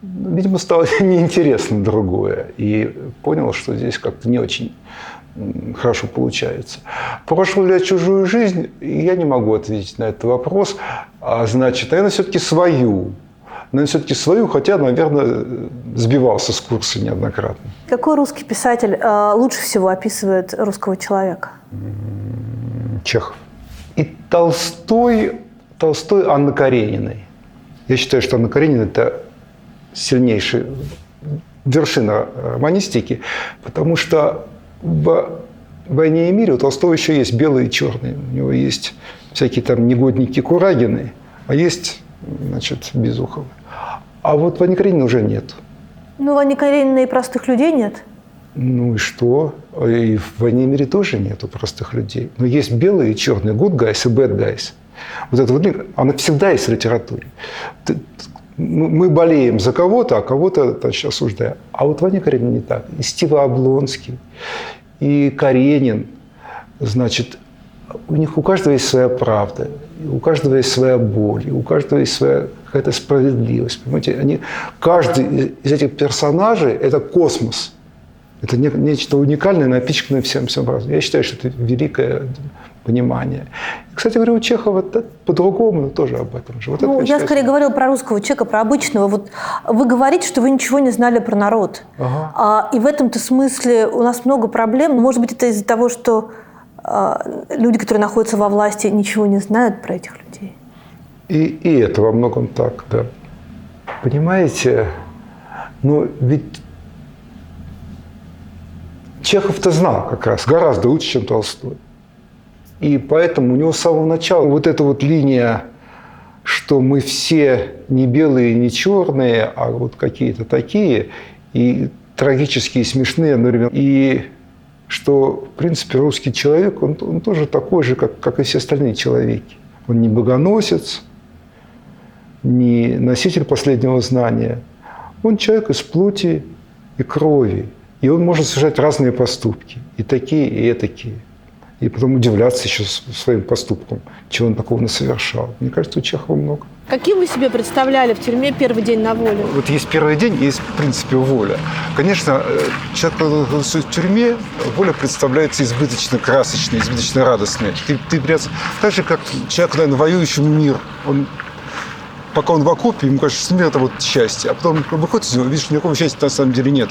S1: Видимо, стало неинтересно другое. И понял, что здесь как-то не очень хорошо получается. Прожил ли я чужую жизнь? Я не могу ответить на этот вопрос. А значит, наверное, все-таки свою. Хотя, наверное, сбивался с курса неоднократно.
S2: Какой русский писатель лучше всего описывает русского человека?
S1: Чехов. И Толстой Анны Карениной. Я считаю, что Анна Каренина – это сильнейшая вершина романистики, потому что в «Войне и мире» у Толстого еще есть белые и черные. У него есть всякие там негодники Курагины, а есть, значит, Безуховы. А вот в «Анне Карениной» уже нет.
S2: Ну, в «Анне Карениной» и простых людей нет.
S1: Ну и что? И в «Войне и мире» тоже нету простых людей. Но есть белые и черные, good guys и bad guys. Вот эта вот линия, она всегда есть в литературе. Мы болеем за кого-то, а кого-то, значит, осуждаем. А вот в «Анне Карениной» не так. И Стива Облонский, и Каренин, значит, у каждого есть своя правда, у каждого есть своя боль, у каждого есть своя какая-то справедливость. Понимаете, каждый из этих персонажей – это космос. Это нечто уникальное, напичканное всем разным. Я считаю, что это великое понимание. И, кстати говоря, у Чехова по-другому, но тоже об этом же. Вот
S2: ну,
S1: это,
S2: я скорее говорила про русского человека, про обычного. Вот вы говорите, что вы ничего не знали про народ.
S1: Ага.
S2: И в этом-то смысле у нас много проблем. Может быть, это из-за того, что люди, которые находятся во власти, ничего не знают про этих людей.
S1: И это во многом так, да. Понимаете, но ведь Чехов-то знал как раз гораздо лучше, чем Толстой. И поэтому у него с самого начала вот эта вот линия, что мы все не белые, не черные, а вот какие-то такие, и трагические, и смешные одновременно. И что, в принципе, русский человек, он тоже такой же, как и все остальные человеки. Он не богоносец, не носитель последнего знания. Он человек из плоти и крови. И он может совершать разные поступки. И такие, и этакие. И потом удивляться еще своим поступкам, чего он такого совершал. Мне кажется, у Чехова много.
S2: Каким вы себе представляли в тюрьме первый день на воле?
S1: Вот есть первый день, есть, в принципе, воля. Конечно, человек, когда находится в тюрьме, воля представляется избыточно красочной, избыточно радостной. Так же, как человек, наверное, воюющий мир, пока он в окопе, ему кажется, что мир – это вот счастье. А потом выходит из него, видишь, никакого счастья на самом деле нет.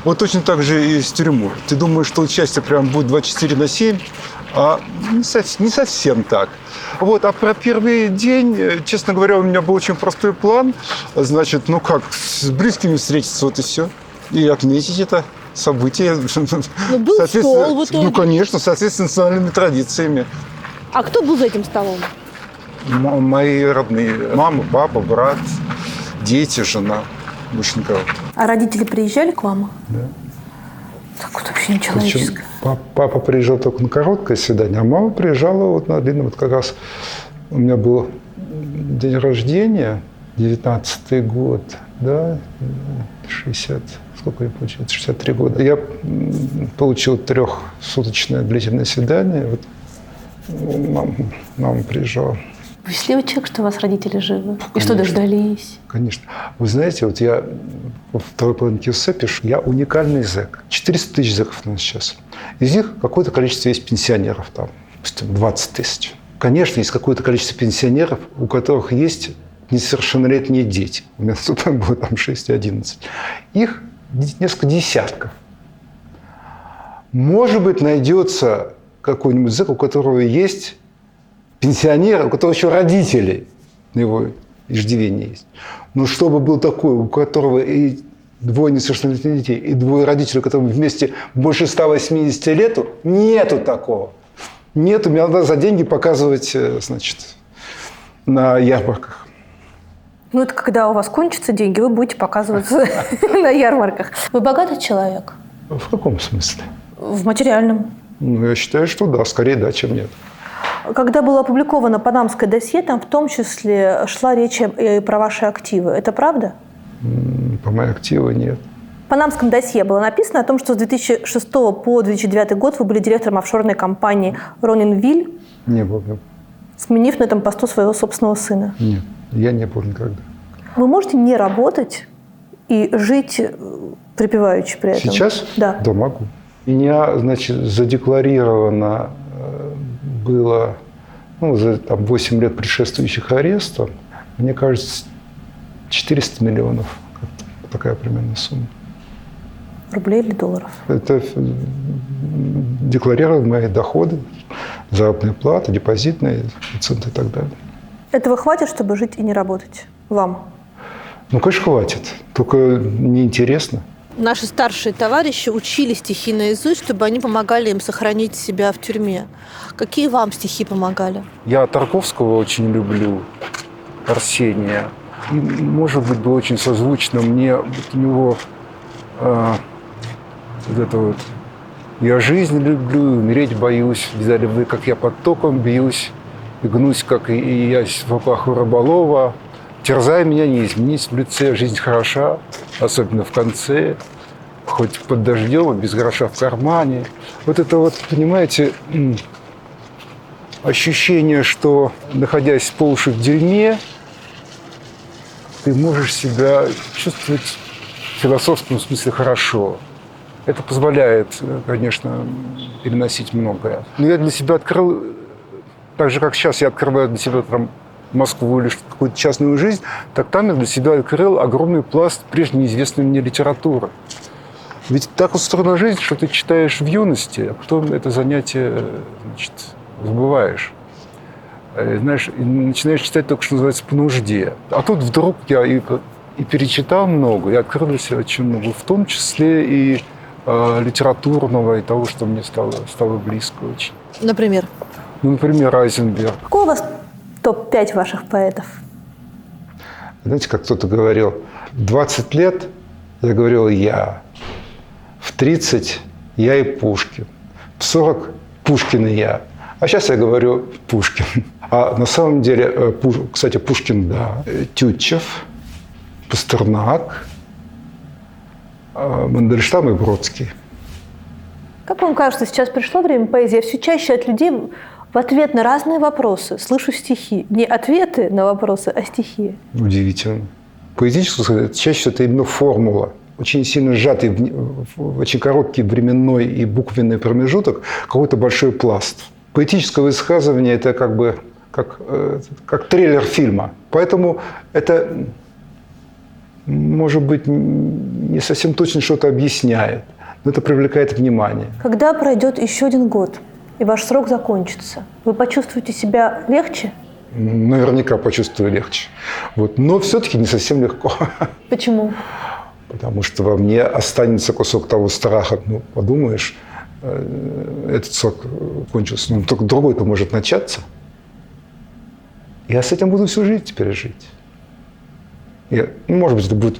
S1: Вот точно так же и с тюрьмой. Ты думаешь, что счастье прям будет 24/7, а не совсем так. Вот. А про первый день, честно говоря, у меня был очень простой план. Значит, с близкими встретиться, вот и все. И отметить это событие.
S2: Но был стол в итоге.
S1: Ну, конечно, в соответствии с национальными традициями.
S2: А кто был за этим столом?
S1: Мои родные. Мама, папа, брат, дети, жена. Больше никого.
S2: А родители приезжали к вам?
S1: Да.
S2: Так вот вообще нечеловеческое.
S1: Причем папа приезжал только на короткое свидание, а мама приезжала вот на длинное. Вот как раз у меня был день рождения, 19-й год, да, 60, сколько я получил, 63 года. Я получил 3-суточное длительное свидание. Вот мама приезжала.
S2: Вы счастливый человек, что у вас родители живы?
S1: Конечно.
S2: И что, дождались?
S1: Конечно. Вы знаете, вот я во второй половинке эссе пишу, я уникальный зэк. 400 тысяч зэков у нас сейчас. Из них какое-то количество есть пенсионеров, там, допустим, 20 тысяч. Конечно, есть какое-то количество пенсионеров, у которых есть несовершеннолетние дети. У меня тут было там 6 и 11. Их несколько десятков. Может быть, найдется какой-нибудь зэк, у которого есть пенсионер, у которого еще родители на его иждивении есть. Но чтобы был такой, у которого и 2 несовершеннолетних детей, и 2 родителей, у которых вместе больше 180 лет, нету такого. Нет, мне надо за деньги показывать, значит, на ярмарках.
S2: Ну, это когда у вас кончатся деньги, вы будете показываться на ярмарках. Вы богатый человек?
S1: В каком смысле?
S2: В материальном.
S1: Ну, я считаю, что да, скорее да, чем нет.
S2: Когда было опубликовано панамское досье, там в том числе шла речь и про ваши активы. Это правда?
S1: По моим активам нет.
S2: В панамском досье было написано о том, что с 2006 по 2009 год вы были директором офшорной компании «Ронинвиль»,
S1: Не был.
S2: сменив на этом посту своего собственного сына.
S1: Нет, я не был никогда.
S2: Вы можете не работать и жить припеваючи при этом?
S1: Сейчас?
S2: Да.
S1: Да, могу. Меня, значит, задекларировано было за 8 лет предшествующих арестам, мне кажется, 400 миллионов. Такая примерно сумма.
S2: Рублей или долларов?
S1: Это декларированы мои доходы, заработная плата, депозитные проценты и так далее.
S2: Этого хватит, чтобы жить и не работать? Вам?
S1: Ну, конечно, хватит. Только неинтересно.
S2: Наши старшие товарищи учили стихи наизусть, чтобы они помогали им сохранить себя в тюрьме. Какие вам стихи помогали?
S1: Я Тарковского очень люблю, Арсения. И, может быть, было очень созвучно мне у него «Я жизнь люблю, умереть боюсь, видали вы, как я под током бьюсь, и гнусь, как и я в опаху рыболова. Терзай меня, не изменись в лице, жизнь хороша, особенно в конце, хоть под дождем, без гроша в кармане». Вот это понимаете, ощущение, что, находясь по уши в дерьме, ты можешь себя чувствовать в философском смысле хорошо. Это позволяет, конечно, переносить многое. Но я для себя открыл, так же, как сейчас я открываю для себя Москву или какую-то частную жизнь, так там я для себя открыл огромный пласт прежде неизвестной мне литературы. Ведь так устроена жизнь, что ты читаешь в юности, а потом это занятие, забываешь. Знаешь, и начинаешь читать только, что называется, по нужде. А тут вдруг я и перечитал много, и открыл для себя очень много, в том числе и литературного, и того, что мне стало близко очень.
S2: Например?
S1: Например, Айзенберг.
S2: Какой у вас топ-5 ваших поэтов?
S1: Знаете, как кто-то говорил, 20 лет я говорил «я», в 30 я и Пушкин, в 40 Пушкин и я. А сейчас я говорю Пушкин. А на самом деле, кстати, Пушкин, да, Тютчев, Пастернак, Мандельштам и Бродский.
S2: Как вам кажется, сейчас пришло время поэзии? Я все чаще от людей в ответ на разные вопросы слышу стихи. Не ответы на вопросы, а стихи.
S1: Удивительно. Поэтическое чаще всего это именно формула. Очень сильно сжатый в очень короткий временной и буквенный промежуток какой-то большой пласт. Поэтическое высказывание – это как трейлер фильма. Поэтому это, может быть, не совсем точно что-то объясняет, но это привлекает внимание.
S2: Когда пройдет еще один год, и ваш срок закончится, вы почувствуете себя легче?
S1: Наверняка почувствую легче. Но все-таки не совсем легко.
S2: Почему?
S1: Потому что во мне останется кусок того страха. Подумаешь, этот срок кончился. Только другой-то может начаться. Я с этим буду всю жизнь теперь жить. Может быть, это будет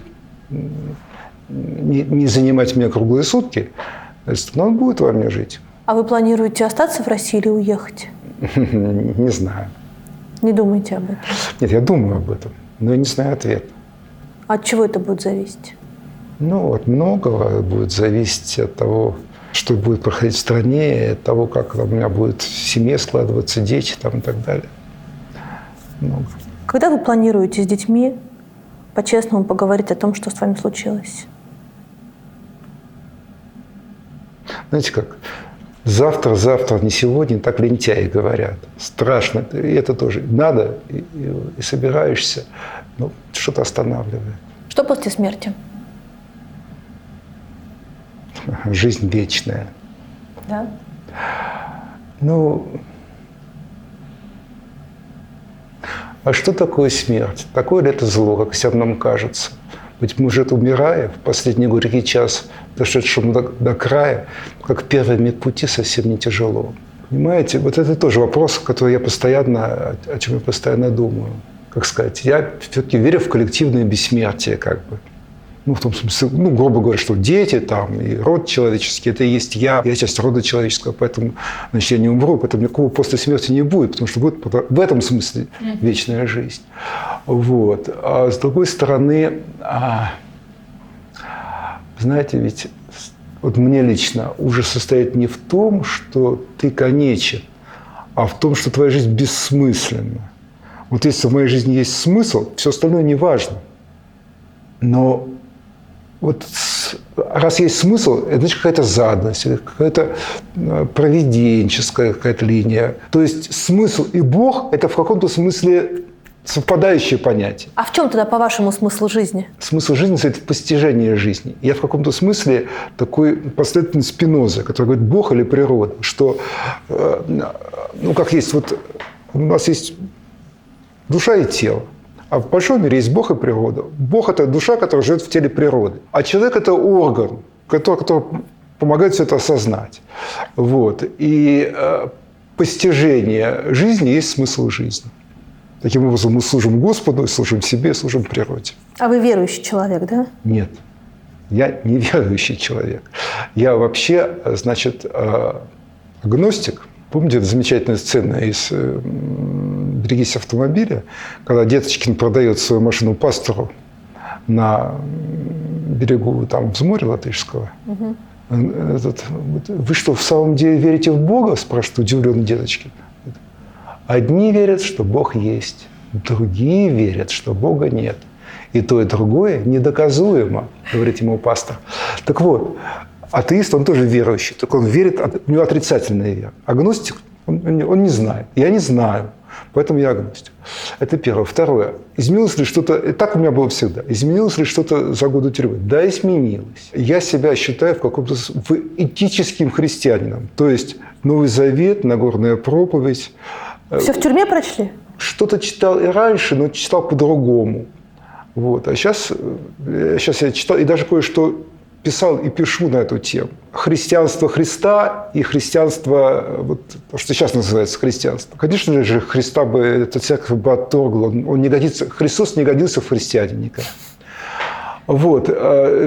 S1: не занимать меня круглые сутки, но он будет во мне жить.
S2: А вы планируете остаться в России или уехать?
S1: Не знаю.
S2: Не думаете об этом?
S1: Нет, я думаю об этом, но я не знаю ответа.
S2: От чего это будет зависеть?
S1: От многого будет зависеть от того, что будет происходить в стране, от того, как у меня будет в семье складываться дети и так далее. Много.
S2: Когда вы планируете с детьми по-честному поговорить о том, что с вами случилось?
S1: Знаете как? Завтра, не сегодня, так лентяи говорят. Страшно. И это тоже. Надо, и собираешься, но что-то останавливает.
S2: Что после смерти?
S1: Жизнь вечная.
S2: Да?
S1: А что такое смерть? Такое ли это зло, как всем нам кажется? Быть может, умирая в последний горький час, дошедшему до края, как первый миг пути, совсем не тяжело. Понимаете? Это тоже вопрос, о чем я постоянно думаю. Как сказать, я все-таки верю в коллективное бессмертие, Ну, в том смысле, ну, грубо говоря, что дети там и род человеческий – это и есть я часть рода человеческого, поэтому, значит, я не умру, поэтому никакого после смерти не будет, потому что будет в этом смысле вечная жизнь. Вот. А с другой стороны, знаете, ведь вот мне лично ужас состоит не в том, что ты конечен, а в том, что твоя жизнь бессмысленна. Вот если в моей жизни есть смысл, все остальное не важно. Но вот раз есть смысл, это значит какая-то заданность, какая-то провиденческая какая-то линия. То есть смысл и Бог – это в каком-то смысле совпадающие понятия.
S2: А в чем тогда, по-вашему, смысл жизни?
S1: Смысл жизни – это постижение жизни. Я в каком-то смысле такой последовательный Спиноза, который говорит Бог или природа, что, ну, как есть, вот у нас есть душа и тело. А в большом мире есть Бог и природа. Бог – это душа, которая живет в теле природы. А человек – это орган, который помогает все это осознать. Вот. И постижение жизни есть смысл жизни. Таким образом, мы служим Господу, служим себе, служим природе.
S2: А вы верующий человек, да?
S1: Нет. Я не верующий человек. Я вообще, значит, агностик. Помните, замечательная сцена из «Берегись автомобиля», когда Деточкин продает свою машину пастору на берегу там, взморья Латышского. Угу. Вы что, в самом деле верите в Бога? Спрашивает удивленный Деточкин. Одни верят, что Бог есть, другие верят, что Бога нет. И то, и другое недоказуемо, говорит ему пастор. Так вот, атеист, он тоже верующий, только он верит, у него отрицательная вера. Агностик, он не знает. Я не знаю, поэтому я агностик. Это первое. Второе. Изменилось ли что-то, и так у меня было всегда, изменилось ли что-то за годы тюрьмы? Да, изменилось. Я себя считаю в каком-то этическим христианином. То есть Новый Завет, Нагорная проповедь.
S2: Все в тюрьме прочли?
S1: Что-то читал и раньше, но читал по-другому. Вот. А сейчас я читал, и даже кое-что писал и пишу на эту тему. Христианство Христа и христианство, вот, то, что сейчас называется христианство. Конечно же, Христа бы, эта церковь бы отторгла. Он не годится, Христос не годился в христиане никогда. Вот,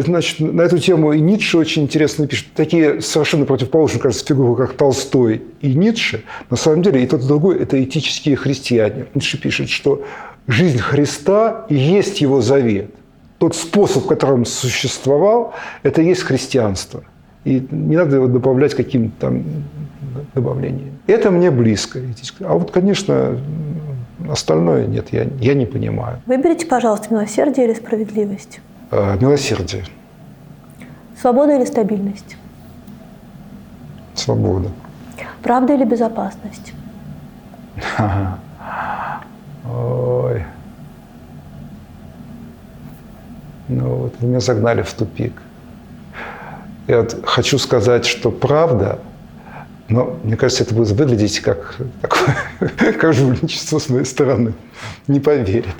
S1: значит, на эту тему и Ницше очень интересно пишет. Такие совершенно противоположные, кажется, фигуры, как Толстой и Ницше. На самом деле и тот, и другой – это этические христиане. Ницше пишет, что жизнь Христа и есть его завет. Тот способ, которым он существовал, это и есть христианство. И не надо его добавлять каким-то там добавлением. Это мне близко. А вот, конечно, остальное нет, я не понимаю.
S2: Выберите, пожалуйста, милосердие или справедливость?
S1: Милосердие.
S2: Свобода или стабильность?
S1: Свобода.
S2: Правда или безопасность?
S1: Ой. Ну вот, вы меня загнали в тупик. Я вот хочу сказать, что правда, но мне кажется, это будет выглядеть как жульничество с моей стороны. Не поверят.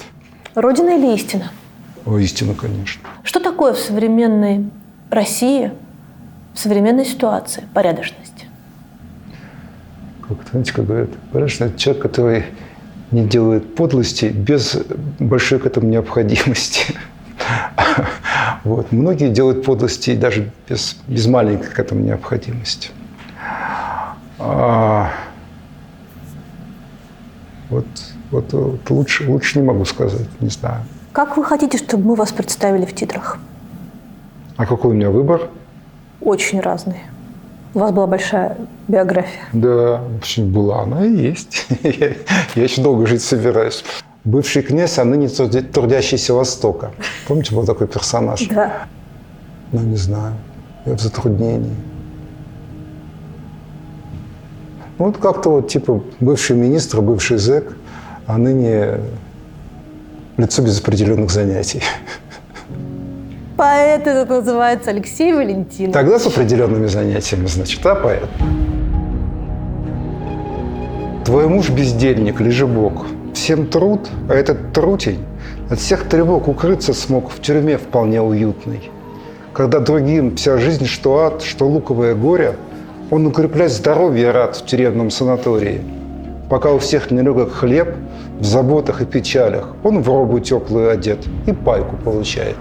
S2: Родина или истина?
S1: О, истина, конечно.
S2: Что такое в современной России, в современной ситуации порядочность?
S1: Знаете, как говорят, порядочность – это человек, который не делает подлости без большой к этому необходимости. Вот. Многие делают подлости даже без маленькой к этому необходимости. Вот лучше не могу сказать, не знаю.
S2: Как вы хотите, чтобы мы вас представили в титрах?
S1: А какой у меня выбор?
S2: Очень разные. У вас была большая биография.
S1: Да, в общем, была она и есть. Я еще долго жить собираюсь. Бывший князь, а ныне трудящийся Востока. Помните, был такой персонаж?
S2: Да.
S1: Ну, не знаю. Я в затруднении. Вот как-то вот типа бывший министр, бывший зэк, а ныне лицо без определенных занятий.
S2: Поэт этот называется Алексей Валентинов.
S1: Тогда с определенными занятиями, значит, а поэт. Твой муж бездельник, лежебок. Всем труд, а этот трутень от всех тревог укрыться смог в тюрьме вполне уютной. Когда другим вся жизнь, что ад, что луковое горе, он укреплять здоровье рад в тюремном санатории. Пока у всех нелегок хлеб, в заботах и печалях, он в робу теплую одет и пайку получает.